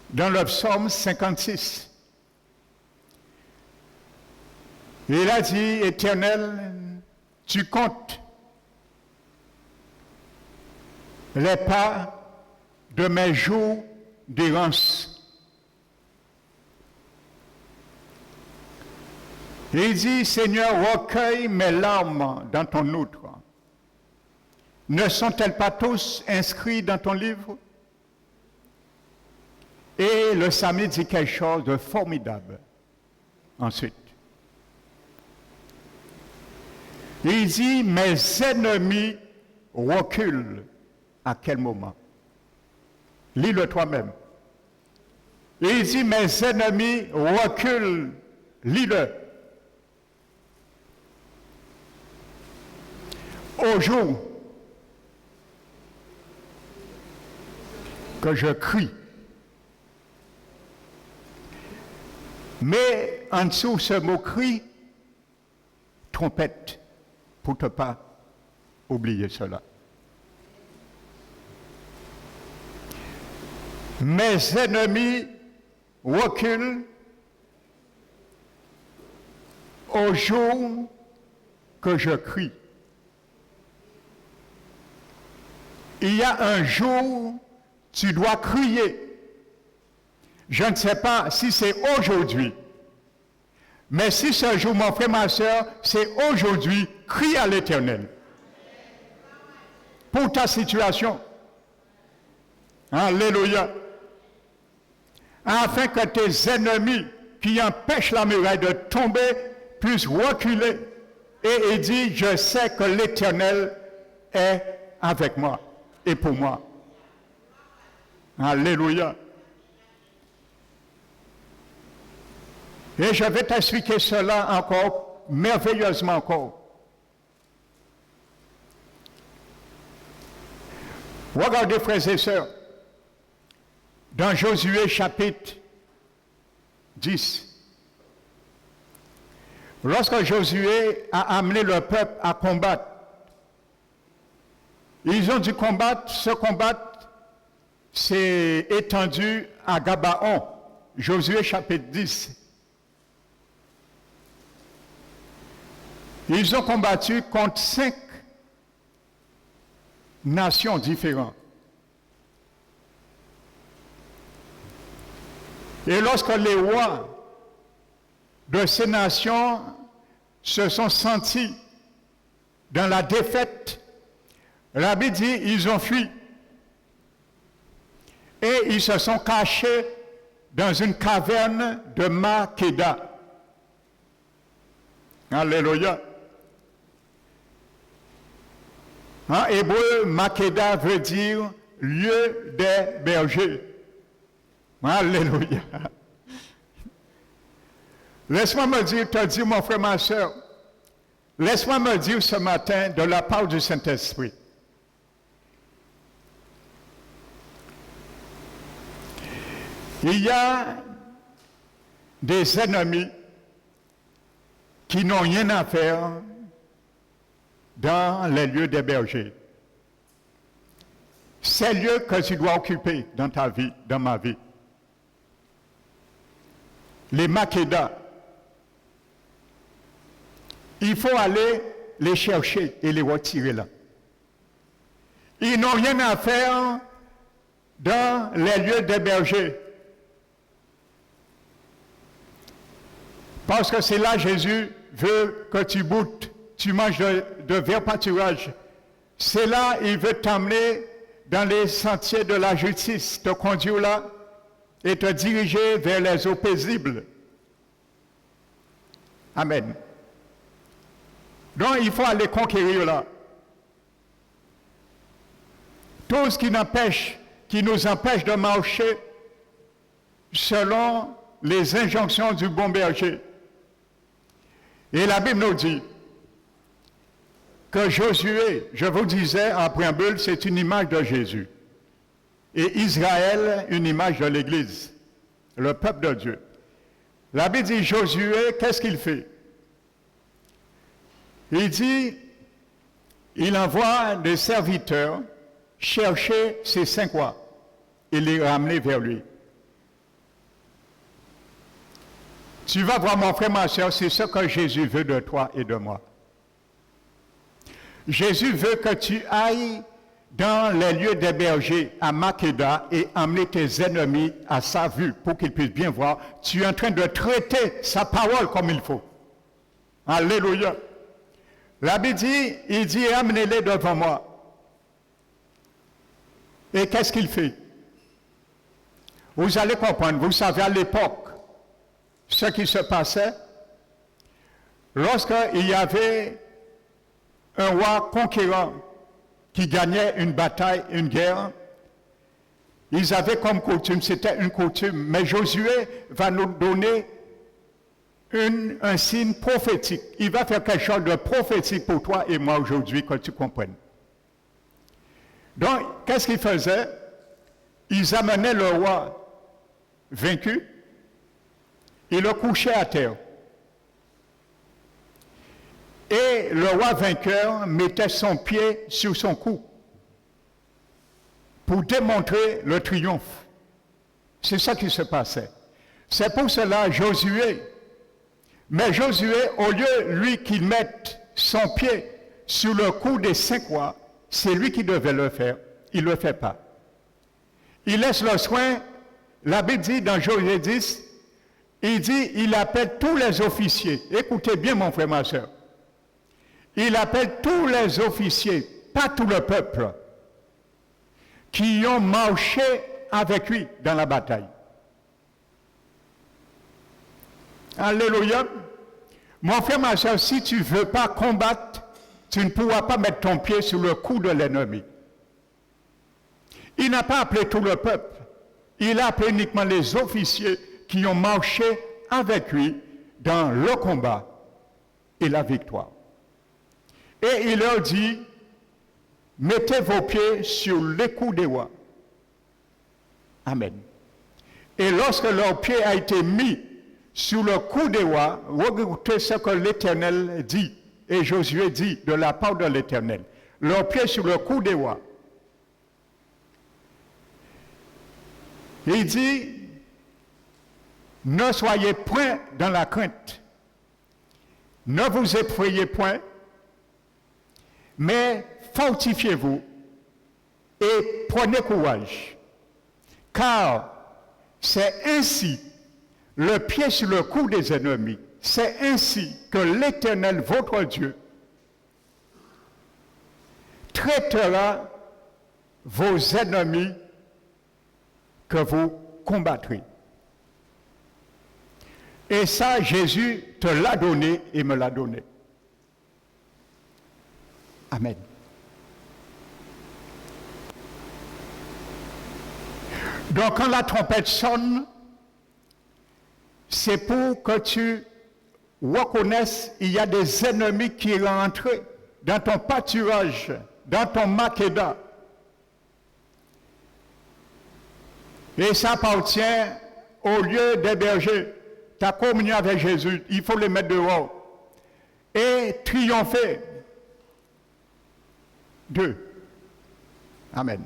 dans le psaume 56, il a dit, Éternel, tu comptes les pas de mes jours d'errance. Il dit, Seigneur, recueille mes larmes dans ton outre. Ne sont-elles pas tous inscrits dans ton livre? Et le psalmiste dit quelque chose de formidable. Ensuite, il dit, mes ennemis reculent. À quel moment? Lis-le toi-même. Il dit, mes ennemis reculent. Lis-le. Au jour que je crie, mais en dessous ce mot cri, trompette, pour ne pas oublier cela. Mes ennemis reculent au jour que je crie. Il y a un jour, tu dois crier. Je ne sais pas si c'est aujourd'hui, mais si ce jour, mon frère, ma soeur, c'est aujourd'hui, crie à l'Éternel. Pour ta situation. Alléluia. Afin que tes ennemis qui empêchent la muraille de tomber puissent reculer. Et il dit, je sais que l'Éternel est avec moi et pour moi. Alléluia. Et je vais t'expliquer cela encore, merveilleusement encore. Regardez, frères et sœurs, dans Josué chapitre 10, lorsque Josué a amené le peuple à combattre, ils ont dû combattre, ce combat s'est étendu à Gabaon, Josué chapitre 10. Ils ont combattu contre 5 nations différentes. Et lorsque les rois de ces nations se sont sentis dans la défaite, la Bible dit ils ont fui. Et ils se sont cachés dans une caverne de Makeda. Alléluia. En hébreu, Makeda veut dire lieu des bergers. Alléluia. Laisse-moi me dire, te dire, mon frère, ma soeur, laisse-moi me dire ce matin, de la part du Saint-Esprit, il y a des ennemis qui n'ont rien à faire dans les lieux des bergers. Ces lieux que tu dois occuper dans ta vie, dans ma vie. Les Makeda. Il faut aller les chercher et les retirer là. Ils n'ont rien à faire dans les lieux des bergers. Parce que c'est là Jésus veut que tu goûtes, tu manges de verts pâturages. C'est là il veut t'emmener dans les sentiers de la justice, te conduire là et te diriger vers les eaux paisibles. Amen. Donc il faut aller conquérir là. Tout ce qui nous empêche de marcher selon les injonctions du bon berger. Et la Bible nous dit que Josué, je vous disais en préambule, c'est une image de Jésus. Et Israël, une image de l'Église, le peuple de Dieu. La Bible dit Josué, qu'est-ce qu'il fait? Il dit, il envoie des serviteurs chercher ses 5 rois et les ramener vers lui. Tu vas voir mon frère, ma soeur, c'est ce que Jésus veut de toi et de moi. Jésus veut que tu ailles dans les lieux des bergers à Makeda et emmener tes ennemis à sa vue pour qu'ils puissent bien voir. Tu es en train de traiter sa parole comme il faut. Alléluia. La Bible dit, il dit, amenez-les devant moi. Et qu'est-ce qu'il fait? Vous allez comprendre, vous savez à l'époque, ce qui se passait, lorsqu'il y avait un roi conquérant qui gagnait une bataille, une guerre, ils avaient comme coutume, c'était une coutume, mais Josué va nous donner un signe prophétique. Il va faire quelque chose de prophétique pour toi et moi aujourd'hui, que tu comprennes. Donc, qu'est-ce qu'ils faisaient? Ils amenaient le roi vaincu, ils le couchaient à terre. Et le roi vainqueur mettait son pied sur son cou pour démontrer le triomphe. C'est ça qui se passait. C'est pour cela Josué. Mais Josué, au lieu, lui, qu'il mette son pied sur le cou des 5 rois, c'est lui qui devait le faire. Il ne le fait pas. Il laisse le soin. La Bible dit dans Josué 10, il dit, il appelle tous les officiers. Écoutez bien mon frère, ma soeur. Il appelle tous les officiers, pas tout le peuple, qui ont marché avec lui dans la bataille. Alléluia. Mon frère, ma soeur, si tu ne veux pas combattre, tu ne pourras pas mettre ton pied sur le cou de l'ennemi. Il n'a pas appelé tout le peuple. Il a appelé uniquement les officiers qui ont marché avec lui dans le combat et la victoire. Et il leur dit, mettez vos pieds sur les coups des rois. Amen. Et lorsque leur pied a été mis sur le cou des rois, regardez ce que l'Éternel dit, et Josué dit de la part de l'Éternel. Leur pied sur le cou des rois. Il dit, ne soyez point dans la crainte, ne vous effrayez point, mais fortifiez-vous et prenez courage, car c'est ainsi, le pied sur le cou des ennemis, c'est ainsi que l'Éternel, votre Dieu, traitera vos ennemis que vous combattrez. Et ça, Jésus te l'a donné et me l'a donné. Amen. Donc quand la trompette sonne, c'est pour que tu reconnaisses qu'il y a des ennemis qui rentrent dans ton pâturage, dans ton Makeda. Et ça appartient au lieu des bergers. Ta communion avec Jésus, il faut les mettre dehors. Et triompher. 2. Amen.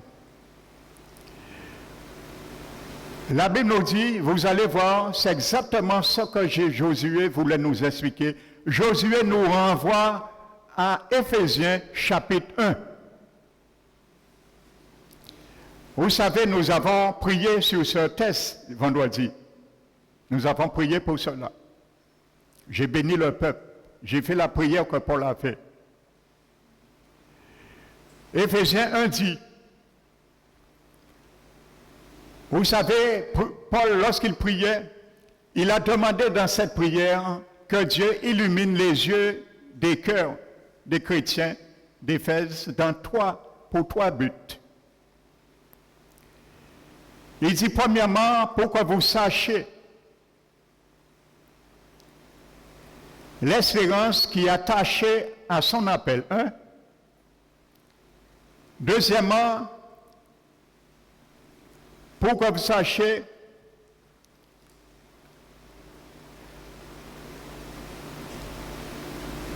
La Bible nous dit, vous allez voir, c'est exactement ce que Josué voulait nous expliquer. Josué nous renvoie à Éphésiens chapitre 1. Vous savez, nous avons prié sur ce texte vendredi. Nous avons prié pour cela. J'ai béni le peuple. J'ai fait la prière que Paul a fait. Éphésiens 1 dit, vous savez, Paul, lorsqu'il priait, il a demandé dans cette prière que Dieu illumine les yeux des cœurs des chrétiens d'Éphèse pour trois buts. Il dit premièrement, pour que vous sachiez l'espérance qui est attachée à son appel. Deuxièmement, pour que vous sachiez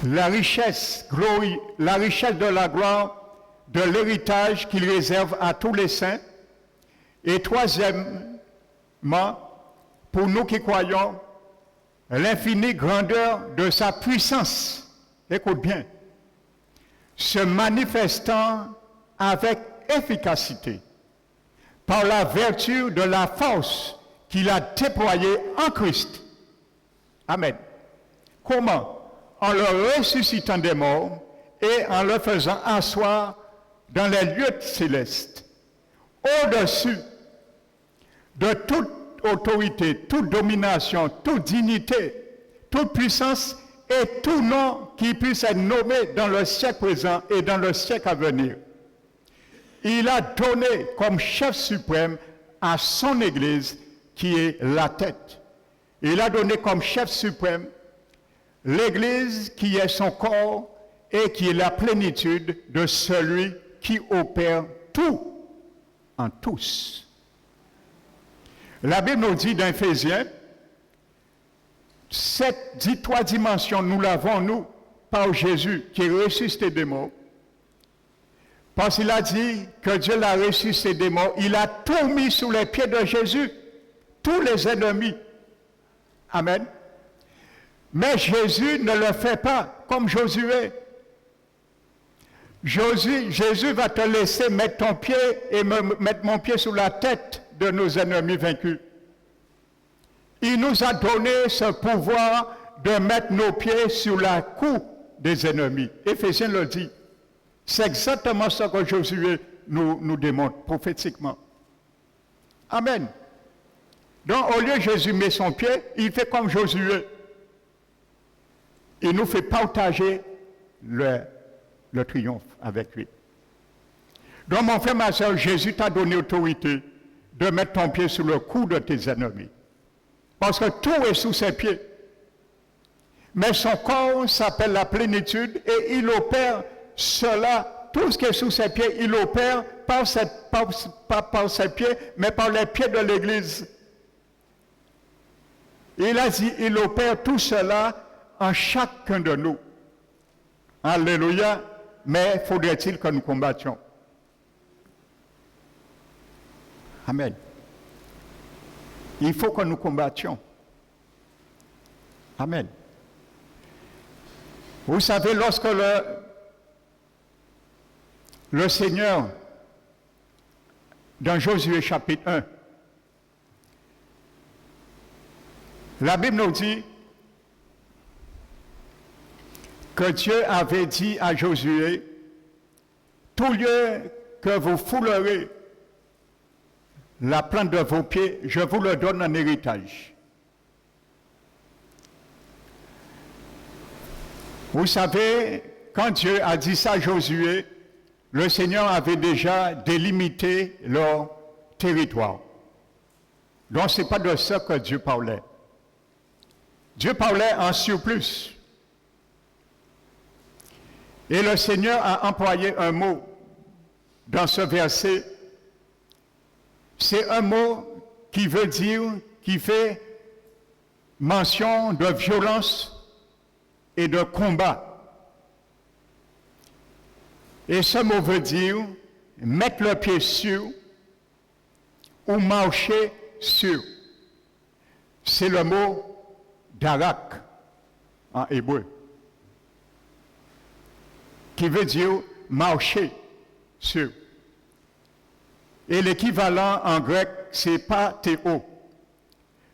la richesse de la gloire de l'héritage qu'il réserve à tous les saints. Et troisièmement, pour nous qui croyons, l'infinie grandeur de sa puissance, écoute bien, se manifestant avec efficacité par la vertu de la force qu'il a déployée en Christ. Amen. Comment? En le ressuscitant des morts et en le faisant asseoir dans les lieux célestes, au-dessus de toute autorité, toute domination, toute dignité, toute puissance et tout nom qui puisse être nommé dans le siècle présent et dans le siècle à venir. Il a donné comme chef suprême à son Église qui est la tête. Il a donné comme chef suprême l'Église qui est son corps et qui est la plénitude de celui qui opère tout en tous. La Bible nous dit dans Éphésiens, trois dimensions, nous l'avons, nous, par Jésus, qui est ressuscité des morts. Parce qu'il a dit que Dieu l'a ressuscité des morts, il a tout mis sous les pieds de Jésus, tous les ennemis. Amen. Mais Jésus ne le fait pas comme Josué. Jésus va te laisser mettre ton pied et mettre mon pied sous la tête de nos ennemis vaincus. Il nous a donné ce pouvoir de mettre nos pieds sur la cou des ennemis. Éphésiens le dit. C'est exactement ce que Josué nous démontre prophétiquement. Amen. Donc, au lieu de Jésus met son pied, il fait comme Josué. Il nous fait partager le triomphe avec lui. Donc, mon frère, ma soeur, Jésus t'a donné autorité de mettre ton pied sur le cou de tes ennemis. Parce que tout est sous ses pieds. Mais son corps s'appelle la plénitude et il opère cela, tout ce qui est sous ses pieds, il opère pas par ses pieds, mais par les pieds de l'Église. Il a dit, il opère tout cela en chacun de nous. Alléluia. Mais faudrait-il que nous combattions? Amen. Il faut que nous combattions. Amen. Vous savez, lorsque le Seigneur, dans Josué chapitre 1, la Bible nous dit que Dieu avait dit à Josué, tout lieu que vous foulerez la plante de vos pieds, je vous le donne en héritage. Vous savez, quand Dieu a dit ça à Josué, le Seigneur avait déjà délimité leur territoire. Donc, ce n'est pas de ça que Dieu parlait. Dieu parlait en surplus. Et le Seigneur a employé un mot dans ce verset. C'est un mot qui veut dire, qui fait mention de violence et de combat. Et ce mot veut dire mettre le pied sur ou marcher sur. C'est le mot darak en hébreu. qui veut dire marcher sur. Et l'équivalent en grec, c'est pathéo.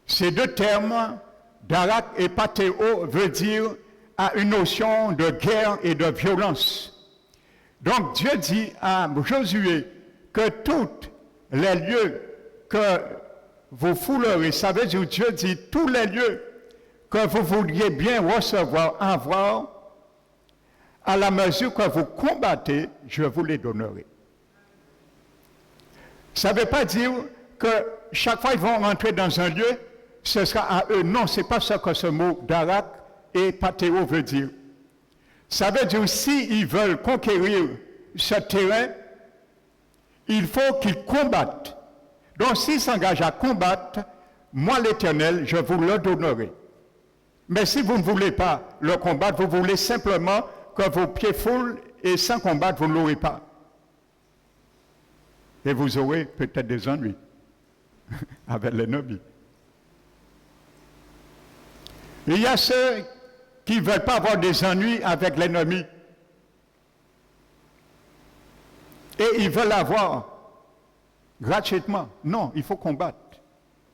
Ces deux termes, darak et pathéo, veut dire à une notion de guerre et de violence. Donc Dieu dit à Josué que tous les lieux que vous foulerez, ça veut dire Dieu dit tous les lieux que vous voudriez bien recevoir, avoir, à la mesure que vous combattez, je vous les donnerai. Ça ne veut pas dire que chaque fois qu'ils vont rentrer dans un lieu, ce sera à eux. Non, ce n'est pas ça que ce mot darak et pathéo veut dire. Ça veut dire s'ils veulent conquérir ce terrain, il faut qu'ils combattent. Donc s'ils s'engagent à combattre, moi l'Éternel, je vous le donnerai. Mais si vous ne voulez pas le combattre, vous voulez simplement que vos pieds foulent et sans combattre, vous ne l'aurez pas. Et vous aurez peut-être des ennuis avec l'ennemi. Il y a ceux qui ne veulent pas avoir des ennuis avec l'ennemi. Et ils veulent avoir gratuitement. Non, il faut combattre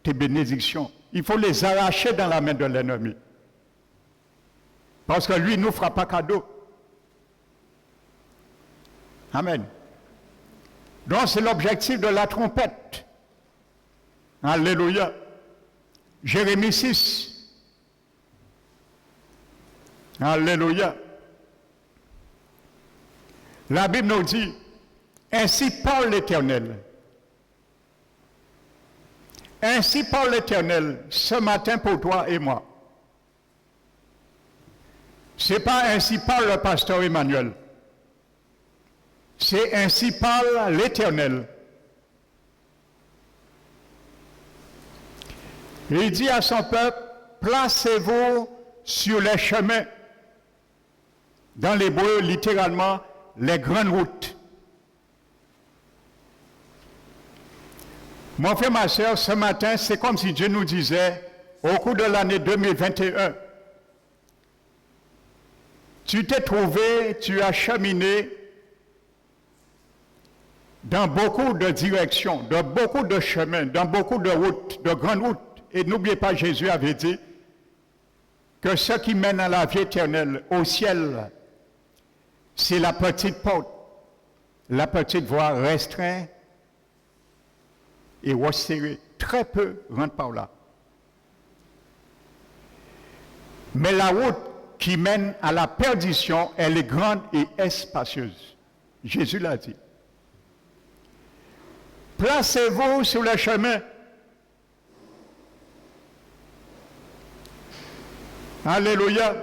tes bénédictions. Il faut les arracher dans la main de l'ennemi. Parce que lui ne nous fera pas cadeau. Amen. Donc c'est l'objectif de la trompette. Alléluia. Jérémie 6. Alléluia. La Bible nous dit, ainsi parle l'Éternel. Ainsi parle l'Éternel ce matin pour toi et moi. Ce n'est pas ainsi parle le pasteur Emmanuel. C'est ainsi parle l'Éternel. Il dit à son peuple, placez-vous sur les chemins. Dans l'hébreu, littéralement, les grandes routes. Mon frère, ma soeur, ce matin, c'est comme si Dieu nous disait, au cours de l'année 2021, tu t'es trouvé, tu as cheminé dans beaucoup de directions, dans beaucoup de chemins, dans beaucoup de routes, de grandes routes. Et n'oubliez pas, Jésus avait dit que ce qui mène à la vie éternelle, au ciel, c'est la petite porte, la petite voie restreinte et resserrée. Très peu rentrent par là. Mais la route qui mène à la perdition, elle est grande et spacieuse. Jésus l'a dit. Placez-vous sur le chemin. Alléluia.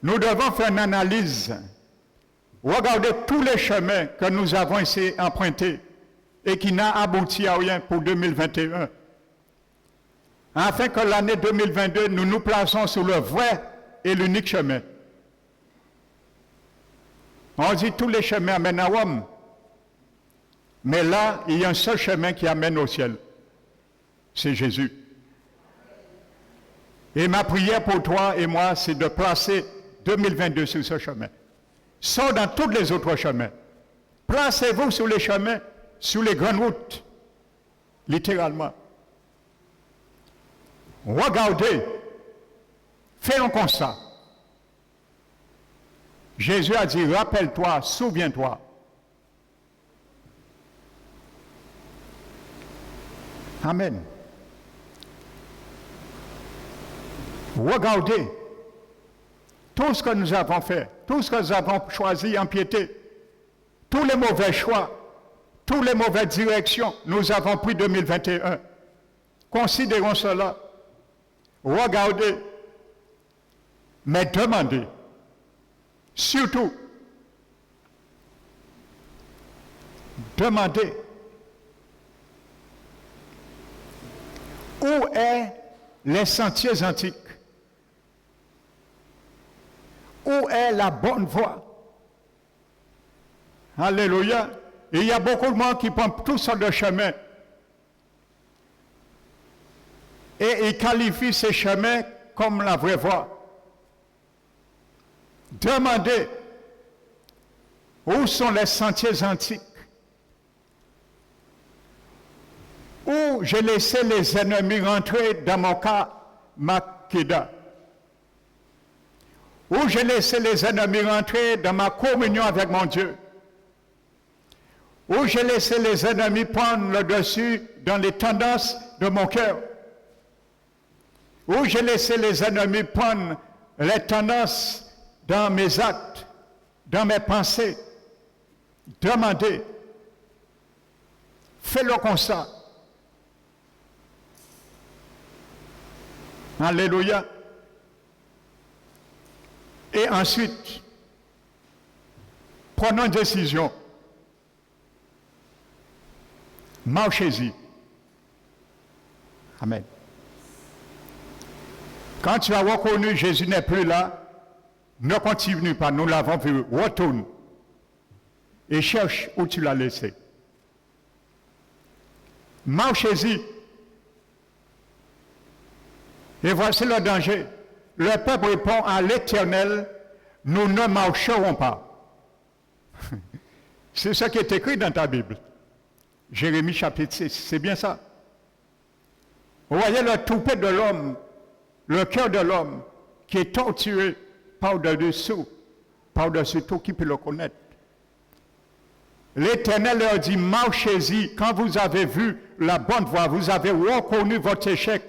Nous devons faire une analyse. Regardez tous les chemins que nous avons essayé d'emprunter et qui n'ont abouti à rien pour 2021. Afin que l'année 2022, nous nous plaçons sur le vrai et l'unique chemin. On dit tous les chemins amènent à Rome. Mais là, il y a un seul chemin qui amène au ciel. C'est Jésus. Et ma prière pour toi et moi, c'est de placer 2022 sur ce chemin. Sors dans tous les autres chemins. Placez-vous sur les chemins, sur les grandes routes, littéralement. Regardez, fais un constat. Jésus a dit, rappelle-toi, souviens-toi. Amen. Regardez tout ce que nous avons fait, tout ce que nous avons choisi, empiété, tous les mauvais choix, toutes les mauvaises directions, nous avons pris 2021. Considérons cela. Regardez, mais demandez. Surtout, demandez. Où est les sentiers antiques? Où est la bonne voie? Alléluia. Et il y a beaucoup de monde qui prend toutes sortes de chemins. Et ils qualifient ces chemins comme la vraie voie. Demandez Où sont les sentiers antiques? Où j'ai laissé les ennemis rentrer dans mon cas, Makeda? Où j'ai laissé les ennemis rentrer dans ma communion avec mon Dieu? Où j'ai laissé les ennemis prendre le dessus dans les tendances de mon cœur? Où j'ai laissé les ennemis prendre les tendances dans mes actes, dans mes pensées? Demandez. Fais-le comme ça. Alléluia. Et ensuite, prenons une décision. Marchez-y. Amen. Quand tu as reconnu Jésus n'est plus là, ne continue pas, nous l'avons vu, retourne et cherche où tu l'as laissé. Marchez-y. Et voici le danger. Le peuple répond à l'Éternel, nous ne marcherons pas. C'est ce qui est écrit dans ta Bible. Jérémie chapitre 6, c'est bien ça. Vous voyez le toupet de l'homme, le cœur de l'homme qui est torturé par-dessus tout qui peut le connaître. L'Éternel leur dit, marchez-y. Quand vous avez vu la bonne voie, vous avez reconnu votre échec.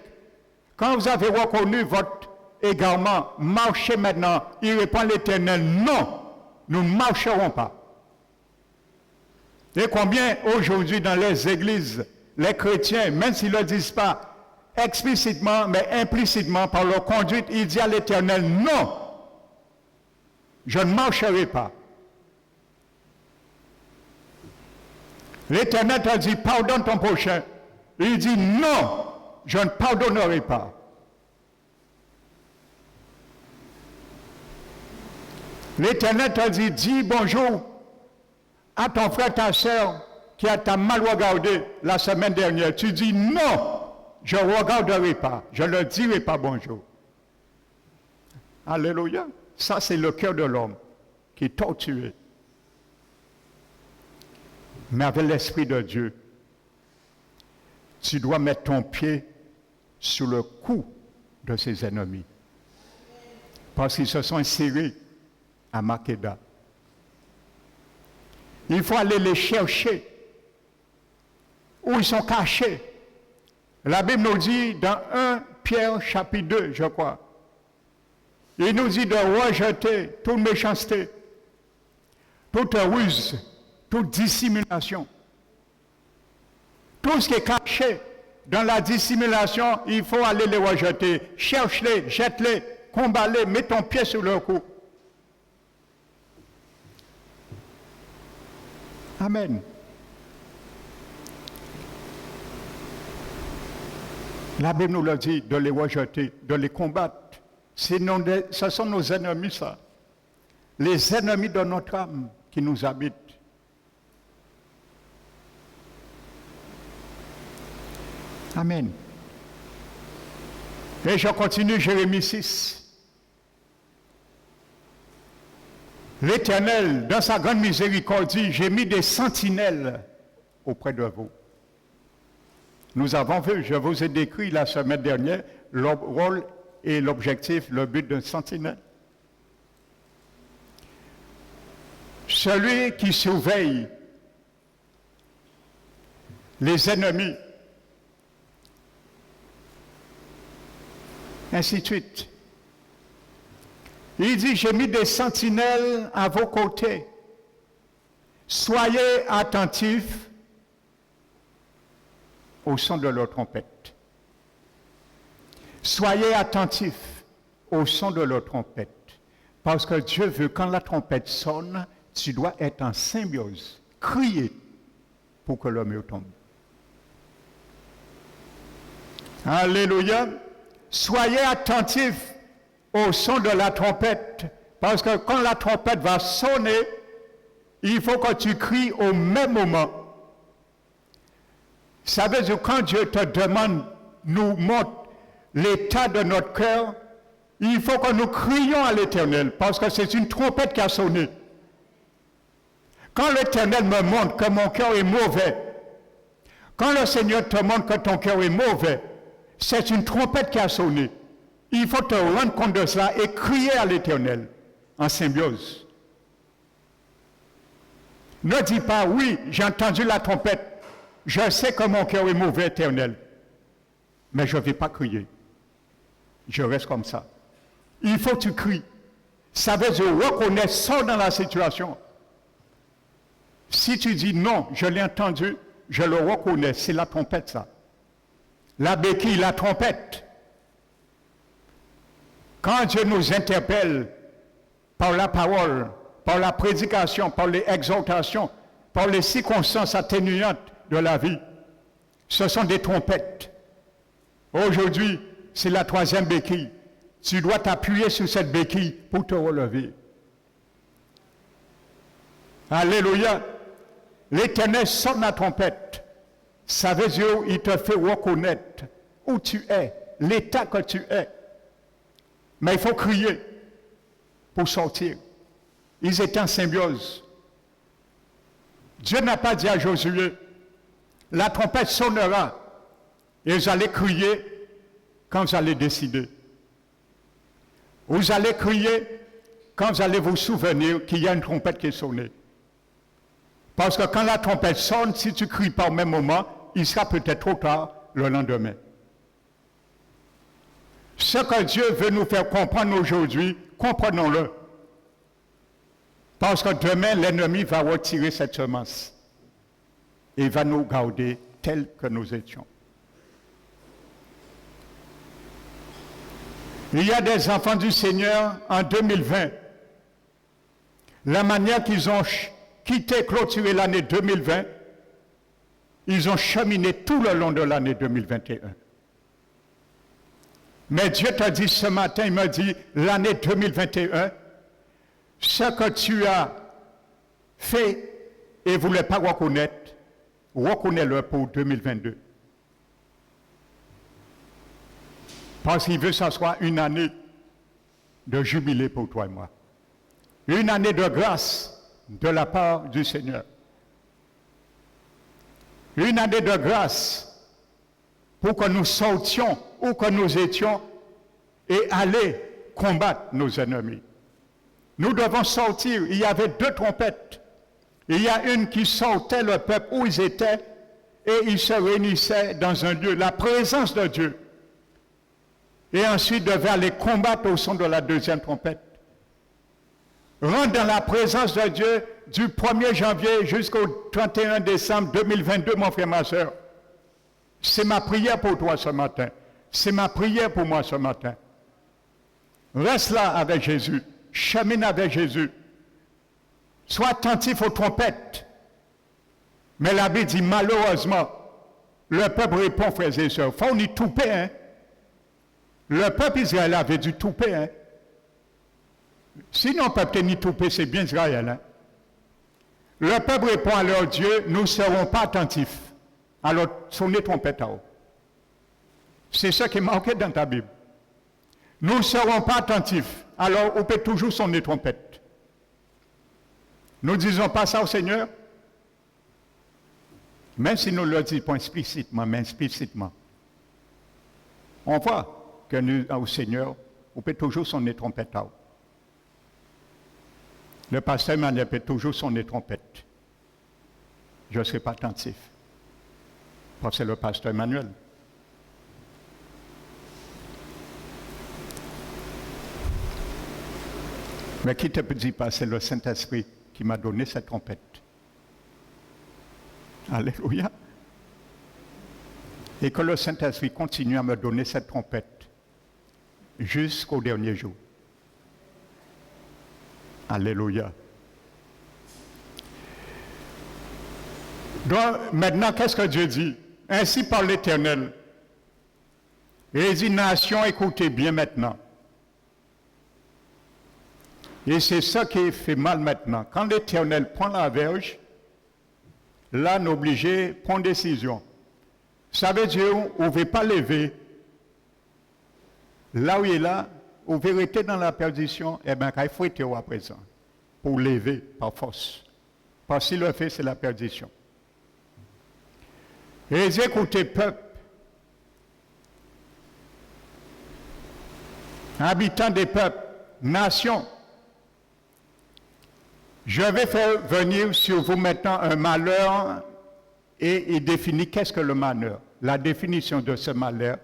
Quand vous avez reconnu votre égarement, marchez maintenant. Il répond l'Éternel, non, nous ne marcherons pas. Et combien aujourd'hui dans les églises, les chrétiens, même s'ils ne le disent pas explicitement, mais implicitement, par leur conduite, ils disent à l'Éternel, non, je ne marcherai pas. L'Éternel te dit, pardonne ton prochain. Il dit, non, je ne pardonnerai pas. L'Éternel te dit, dis bonjour à ton frère, ta soeur, qui t'a mal regardé la semaine dernière. Tu dis, non, je ne regarderai pas, je ne dirai pas bonjour. Alléluia. Ça, c'est le cœur de l'homme qui est torturé. Mais avec l'Esprit de Dieu, tu dois mettre ton pied sur le cou de ses ennemis. Parce qu'ils se sont insérés à Makeda. Il faut aller les chercher où ils sont cachés. La Bible nous dit dans 1 Pierre chapitre 2, je crois, il nous dit de rejeter toute méchanceté, toute ruse, toute dissimulation. Tout ce qui est caché dans la dissimulation, il faut aller les rejeter. Cherche-les, jette-les, combat-les, mets ton pied sur leur cou. Amen. La Bible nous l'a dit, de les rejeter, de les combattre. Ce sont nos ennemis, ça. Les ennemis de notre âme qui nous habitent. Amen. Et je continue Jérémie 6. L'Éternel, dans sa grande miséricorde, dit, j'ai mis des sentinelles auprès de vous. Nous avons vu, je vous ai décrit la semaine dernière, le rôle et l'objectif, le but d'un sentinelle. Celui qui surveille les ennemis, ainsi de suite. Il dit, j'ai mis des sentinelles à vos côtés. Soyez attentifs au son de leur trompette. Soyez attentifs au son de leur trompette. Parce que Dieu veut, quand la trompette sonne, tu dois être en symbiose, crier pour que le mur tombe. Alléluia. Soyez attentifs au son de la trompette, parce que quand la trompette va sonner, il faut que tu cries au même moment. Ça veut dire que quand Dieu te demande, nous montre l'état de notre cœur, il faut que nous crions à l'Éternel, parce que c'est une trompette qui a sonné. Quand l'Éternel me montre que mon cœur est mauvais, quand le Seigneur te montre que ton cœur est mauvais, c'est une trompette qui a sonné. Il faut te rendre compte de cela et crier à l'Éternel en symbiose. Ne dis pas, oui, j'ai entendu la trompette, je sais que mon cœur est mauvais, Éternel, mais je ne vais pas crier. Je reste comme ça. Il faut que tu cries. Ça veut dire reconnaître, sors dans la situation. Si tu dis non, je l'ai entendu, je le reconnais, c'est la trompette ça. La béquille, la trompette. Quand Dieu nous interpelle par la parole, par la prédication, par les exhortations, par les circonstances atténuantes de la vie, ce sont des trompettes. Aujourd'hui, c'est la troisième béquille. Tu dois t'appuyer sur cette béquille pour te relever. Alléluia. L'Éternel sonne la trompette. Ça veut dire qu'il te fait reconnaître où tu es, l'état que tu es. Mais il faut crier pour sortir. Ils étaient en symbiose. Dieu n'a pas dit à Josué, la trompette sonnera et vous allez crier quand vous allez décider. Vous allez crier quand vous allez vous souvenir qu'il y a une trompette qui est sonnée. Parce que quand la trompette sonne, si tu ne cries pas au même moment, il sera peut-être trop tard le lendemain. Ce que Dieu veut nous faire comprendre aujourd'hui, comprenons-le. Parce que demain, l'ennemi va retirer cette semence et va nous garder tels que nous étions. Il y a des enfants du Seigneur en 2020. La manière qu'ils ont quitté, clôturé l'année 2020, ils ont cheminé tout le long de l'année 2021. Mais Dieu t'a dit ce matin, il m'a dit, l'année 2021, ce que tu as fait et ne voulais pas reconnaître, reconnais-le pour 2022. Parce qu'il veut que ce soit une année de jubilé pour toi et moi. Une année de grâce de la part du Seigneur. Une année de grâce pour que nous sortions où que nous étions et aller combattre nos ennemis. Nous devons sortir. Il y avait deux trompettes. Il y a une qui sortait le peuple où ils étaient et ils se réunissaient dans un lieu, la présence de Dieu. Et ensuite devaient aller combattre au son de la deuxième trompette. Rentre dans la présence de Dieu du 1er janvier jusqu'au 31 décembre 2022, mon frère, ma soeur. C'est ma prière pour toi ce matin. C'est ma prière pour moi ce matin. Reste là avec Jésus. Chemine avec Jésus. Sois attentif aux trompettes. Mais la Bible dit malheureusement, le peuple répond, frères et sœurs, faut y touper, hein. Le peuple Israël avait dû touper, hein. Sinon, peuple ni touper, c'est bien Israël, hein. Le peuple répond à leur Dieu, nous ne serons pas attentifs. Alors, sonnez trompette à eux. C'est ça qui est marqué dans ta Bible. Nous ne serons pas attentifs. Alors, on peut toujours sonner trompette. Nous ne disons pas ça au Seigneur. Même si nous ne le disons pas explicitement, mais implicitement. On voit que nous, au Seigneur, on peut toujours sonner trompette à eux. Le pasteur Emmanuel peut toujours sonner trompette. Je ne serai pas attentif. Parce que c'est le pasteur Emmanuel. Mais qui te dit pas, c'est le Saint-Esprit qui m'a donné cette trompette. Alléluia. Et que le Saint-Esprit continue à me donner cette trompette jusqu'au dernier jour. Alléluia. Donc, maintenant, qu'est-ce que Dieu dit? Ainsi parle l'Éternel. Et il dit, nation, écoutez bien maintenant. Et c'est ça qui fait mal maintenant. Quand l'Éternel prend la verge, là, nous obligé de prendre décision. Ça veut dire, on ne veut pas lever. Là où il est là, vous vérité dans la perdition, eh bien, il faut être à présent pour lever par force. Parce qu'il le fait, c'est la perdition. Et écoutez, peuple, habitants des peuples, nations, je vais faire venir sur vous maintenant un malheur et il définit qu'est-ce que le malheur. La définition de ce malheur,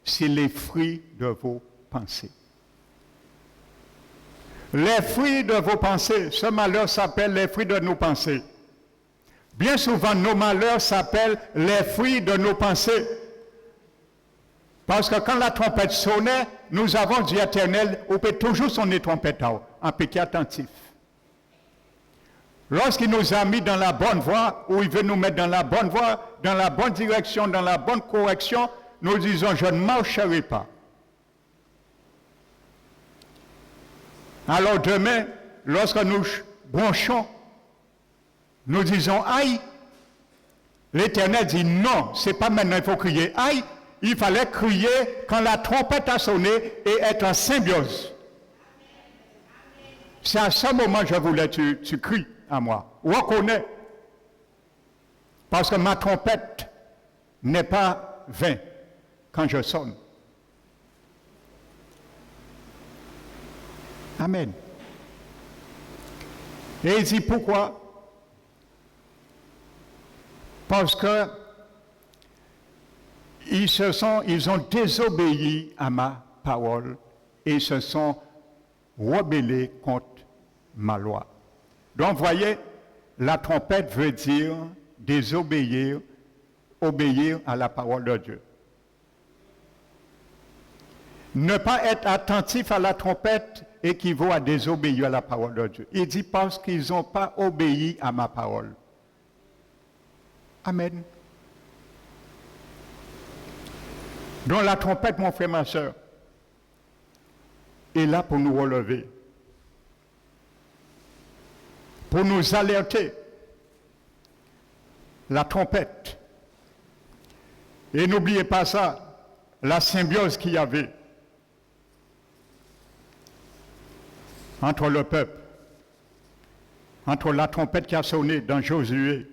c'est les fruits de vos pensées. Les fruits de vos pensées, ce malheur s'appelle les fruits de nos pensées. Bien souvent, nos malheurs s'appellent les fruits de nos pensées. Parce que quand la trompette sonnait, nous avons dit Éternel, on peut toujours sonner trompette en péché attentif. Lorsqu'il nous a mis dans la bonne voie, ou il veut nous mettre dans la bonne voie, dans la bonne direction, dans la bonne correction, nous disons, je ne marcherai pas. Alors demain, lorsque nous bronchons, nous disons aïe. L'Éternel dit non, c'est pas maintenant il faut crier aïe. Il fallait crier quand la trompette a sonné et être en symbiose. C'est à ce moment que je voulais que tu cries à moi. Reconnais. Parce que ma trompette n'est pas vaine quand je sonne. Amen. Et il dit pourquoi? Parce que ils ont désobéi à ma parole et se sont rebellés contre ma loi. Donc, voyez, la trompette veut dire désobéir, obéir à la parole de Dieu. Ne pas être attentif à la trompette équivaut à désobéir à la parole de Dieu. Il dit parce qu'ils n'ont pas obéi à ma parole. Amen. Donc la trompette, mon frère, ma soeur, est là pour nous relever, pour nous alerter. La trompette. Et n'oubliez pas ça, la symbiose qu'il y avait entre le peuple, entre la trompette qui a sonné dans Josué.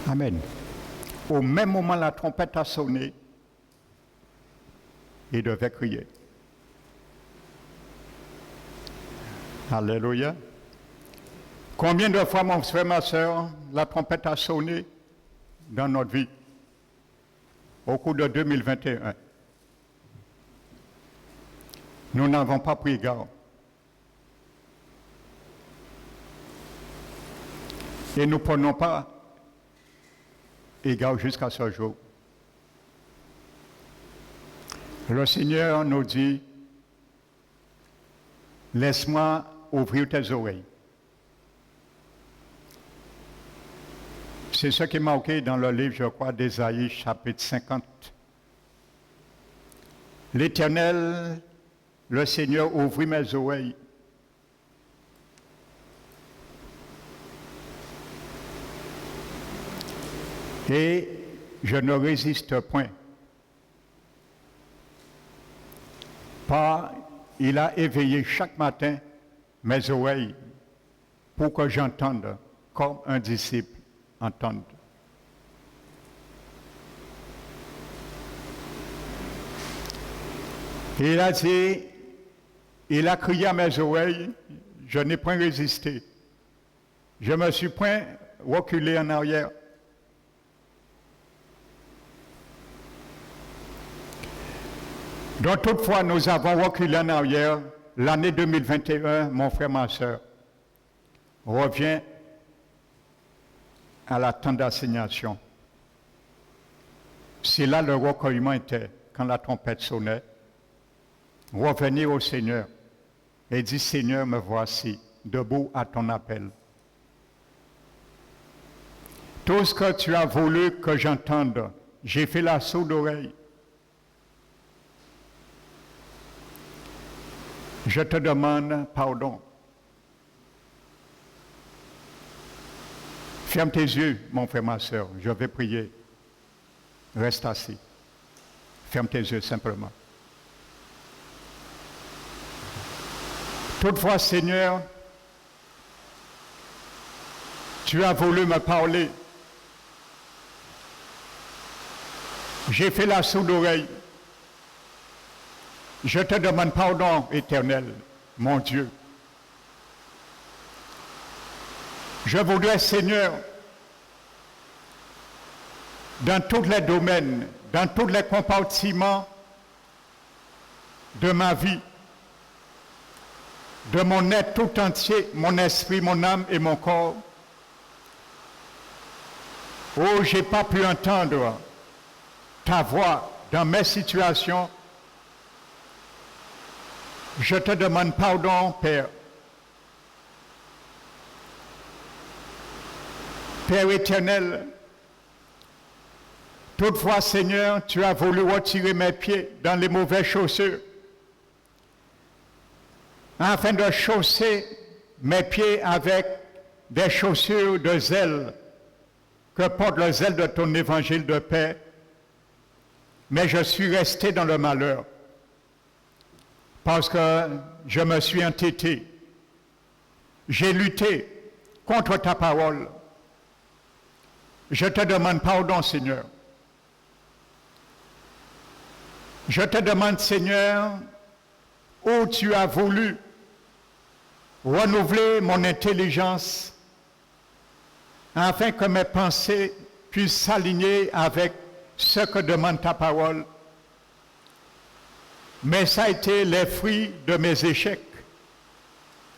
Amen. Au même moment, la trompette a sonné, il devait crier. Alléluia. Combien de fois, mon frère, ma soeur, la trompette a sonné dans notre vie au cours de 2021? Nous n'avons pas pris garde. Et nous ne prenons pas égard jusqu'à ce jour. Le Seigneur nous dit, laisse-moi ouvrir tes oreilles. C'est ce qui est marqué dans le livre, je crois, d'Ésaïe, chapitre 50. L'Éternel, le Seigneur, ouvrit mes oreilles. Et je ne résiste point. Il a éveillé chaque matin mes oreilles pour que j'entende comme un disciple entende. Et il a dit, il a crié à mes oreilles, je n'ai point résisté. Je ne me suis point reculé en arrière. Donc toutefois, nous avons reculé en arrière. L'année 2021, mon frère, ma soeur, revient à la tente d'assignation. C'est là le recueillement était, quand la trompette sonnait. Revenir au Seigneur et dire, Seigneur, me voici, debout à ton appel. Tout ce que tu as voulu que j'entende, j'ai fait la sourde oreille. Je te demande pardon. Ferme tes yeux, mon frère, ma soeur. Je vais prier. Reste assis. Ferme tes yeux simplement. Toutefois, Seigneur, tu as voulu me parler. J'ai fait la sourde oreille. Je te demande pardon, Éternel, mon Dieu. Je voudrais, Seigneur, dans tous les domaines, dans tous les compartiments de ma vie, de mon être tout entier, mon esprit, mon âme et mon corps, oh, je n'ai pas pu entendre ta voix dans mes situations. Je te demande pardon, Père. Père éternel, toutefois, Seigneur, tu as voulu retirer mes pieds dans les mauvaises chaussures, afin de chausser mes pieds avec des chaussures de zèle, que porte le zèle de ton évangile de paix. Mais je suis resté dans le malheur, parce que je me suis entêté. J'ai lutté contre ta parole. Je te demande pardon, Seigneur. Je te demande, Seigneur, où tu as voulu renouveler mon intelligence afin que mes pensées puissent s'aligner avec ce que demande ta parole. Mais ça a été les fruits de mes échecs.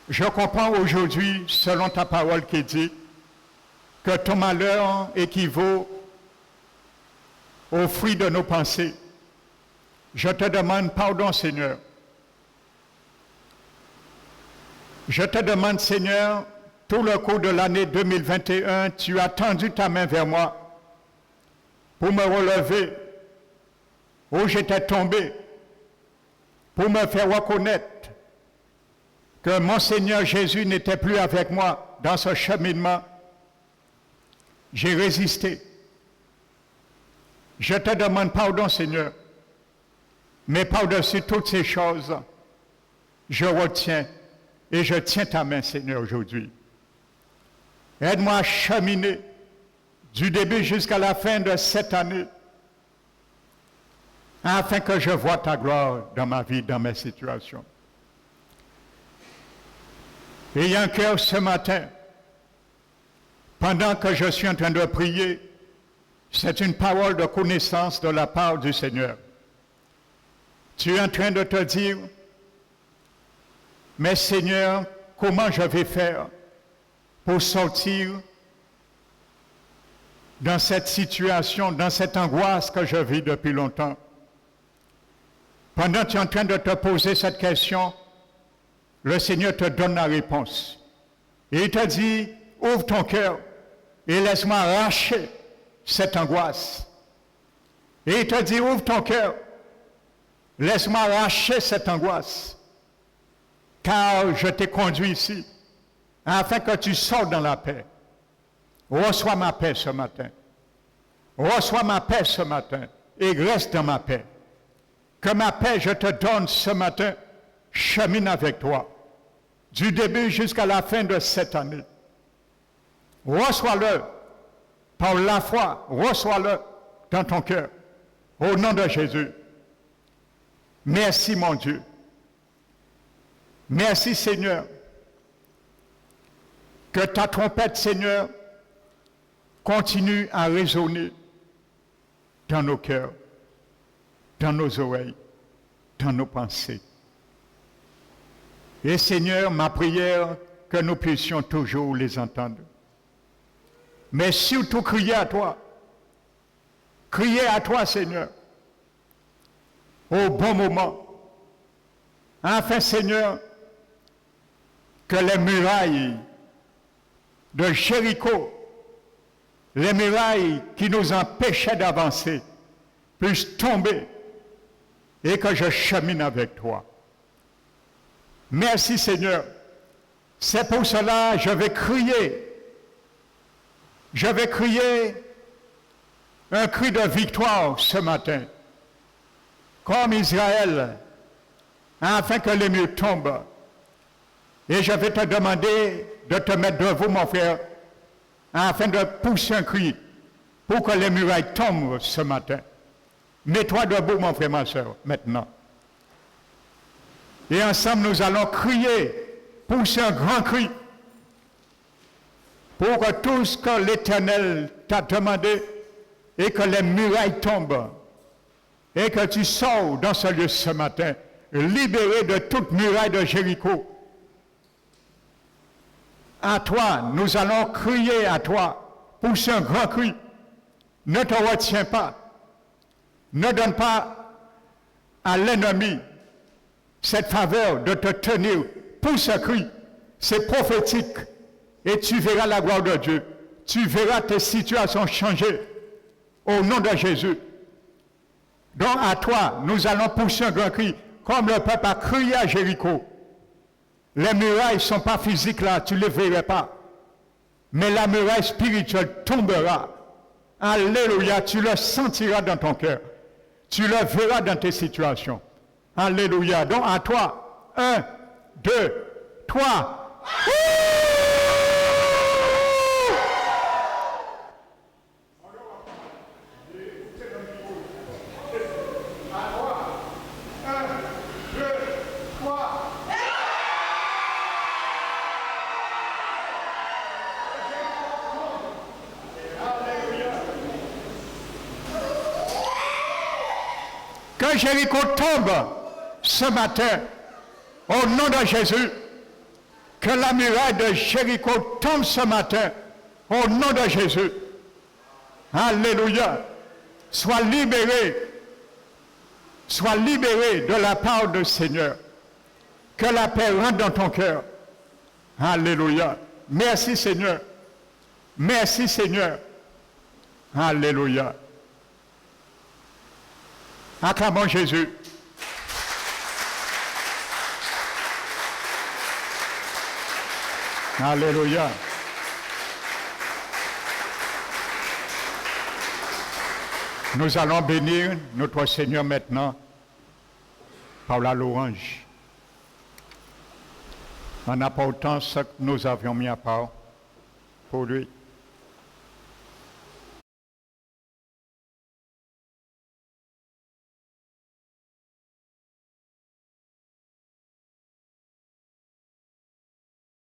Je comprends aujourd'hui, selon ta parole qui dit, que ton malheur équivaut aux fruits de nos pensées. Je te demande pardon, Seigneur. Je te demande, Seigneur, tout le cours de l'année 2021, tu as tendu ta main vers moi pour me relever où j'étais tombé, pour me faire reconnaître que mon Seigneur Jésus n'était plus avec moi dans ce cheminement. J'ai résisté. Je te demande pardon, Seigneur. Mais par-dessus toutes ces choses, je retiens et je tiens ta main, Seigneur, aujourd'hui. Aide-moi à cheminer du début jusqu'à la fin de cette année, afin que je voie ta gloire dans ma vie, dans mes situations. Ayez un cœur ce matin, pendant que je suis en train de prier, c'est une parole de connaissance de la part du Seigneur. Tu es en train de te dire, mais Seigneur, comment je vais faire pour sortir dans cette situation, dans cette angoisse que je vis depuis longtemps? Pendant que tu es en train de te poser cette question, le Seigneur te donne la réponse. Et il te dit, ouvre ton cœur et laisse-moi arracher cette angoisse. Et il te dit, ouvre ton cœur, laisse-moi arracher cette angoisse, car je t'ai conduit ici, afin que tu sortes dans la paix. Reçois ma paix ce matin. Reçois ma paix ce matin et reste dans ma paix. Que ma paix, je te donne ce matin, chemine avec toi, du début jusqu'à la fin de cette année. Reçois-le par la foi, reçois-le dans ton cœur, au nom de Jésus. Merci, mon Dieu. Merci, Seigneur. Que ta trompette, Seigneur, continue à résonner dans nos cœurs, dans nos oreilles, dans nos pensées. Et Seigneur, ma prière, que nous puissions toujours les entendre. Mais surtout crier à toi. Crier à toi, Seigneur, au bon moment. Enfin, Seigneur, que les murailles de Jéricho, les murailles qui nous empêchaient d'avancer, puissent tomber et que je chemine avec toi. Merci, Seigneur. C'est pour cela que je vais crier. Je vais crier un cri de victoire ce matin, comme Israël, afin que les murs tombent Et je vais te demander de te mettre devant mon frère, afin de pousser un cri pour que les murailles tombent ce matin. Mets-toi debout, mon frère, ma soeur, maintenant. Et ensemble, nous allons crier, pousser un grand cri, pour que tout ce que l'Éternel t'a demandé et que les murailles tombent et que tu sors dans ce lieu ce matin, libéré de toute muraille de Jéricho. À toi, nous allons crier à toi, pousser un grand cri. Ne te retiens pas. Ne donne pas à l'ennemi cette faveur de te tenir. Pousse un cri. C'est prophétique. Et tu verras la gloire de Dieu. Tu verras tes situations changer. Au nom de Jésus. Donc à toi, nous allons pousser un grand cri. Comme le peuple a crié à Jéricho. Les murailles ne sont pas physiques là, tu ne les verras pas. Mais la muraille spirituelle tombera. Alléluia, tu le sentiras dans ton cœur. Tu le verras dans tes situations. Alléluia. Donc à toi, 1, 2, 3. Que Jéricho tombe ce matin, au nom de Jésus. Que la muraille de Jéricho tombe ce matin, au nom de Jésus. Alléluia. Sois libéré de la part du Seigneur. Que la paix rentre dans ton cœur. Alléluia. Merci Seigneur. Merci Seigneur. Alléluia. Acclamons Jésus. Alléluia. Nous allons bénir notre Seigneur maintenant par la louange, en apportant ce que nous avions mis à part pour lui.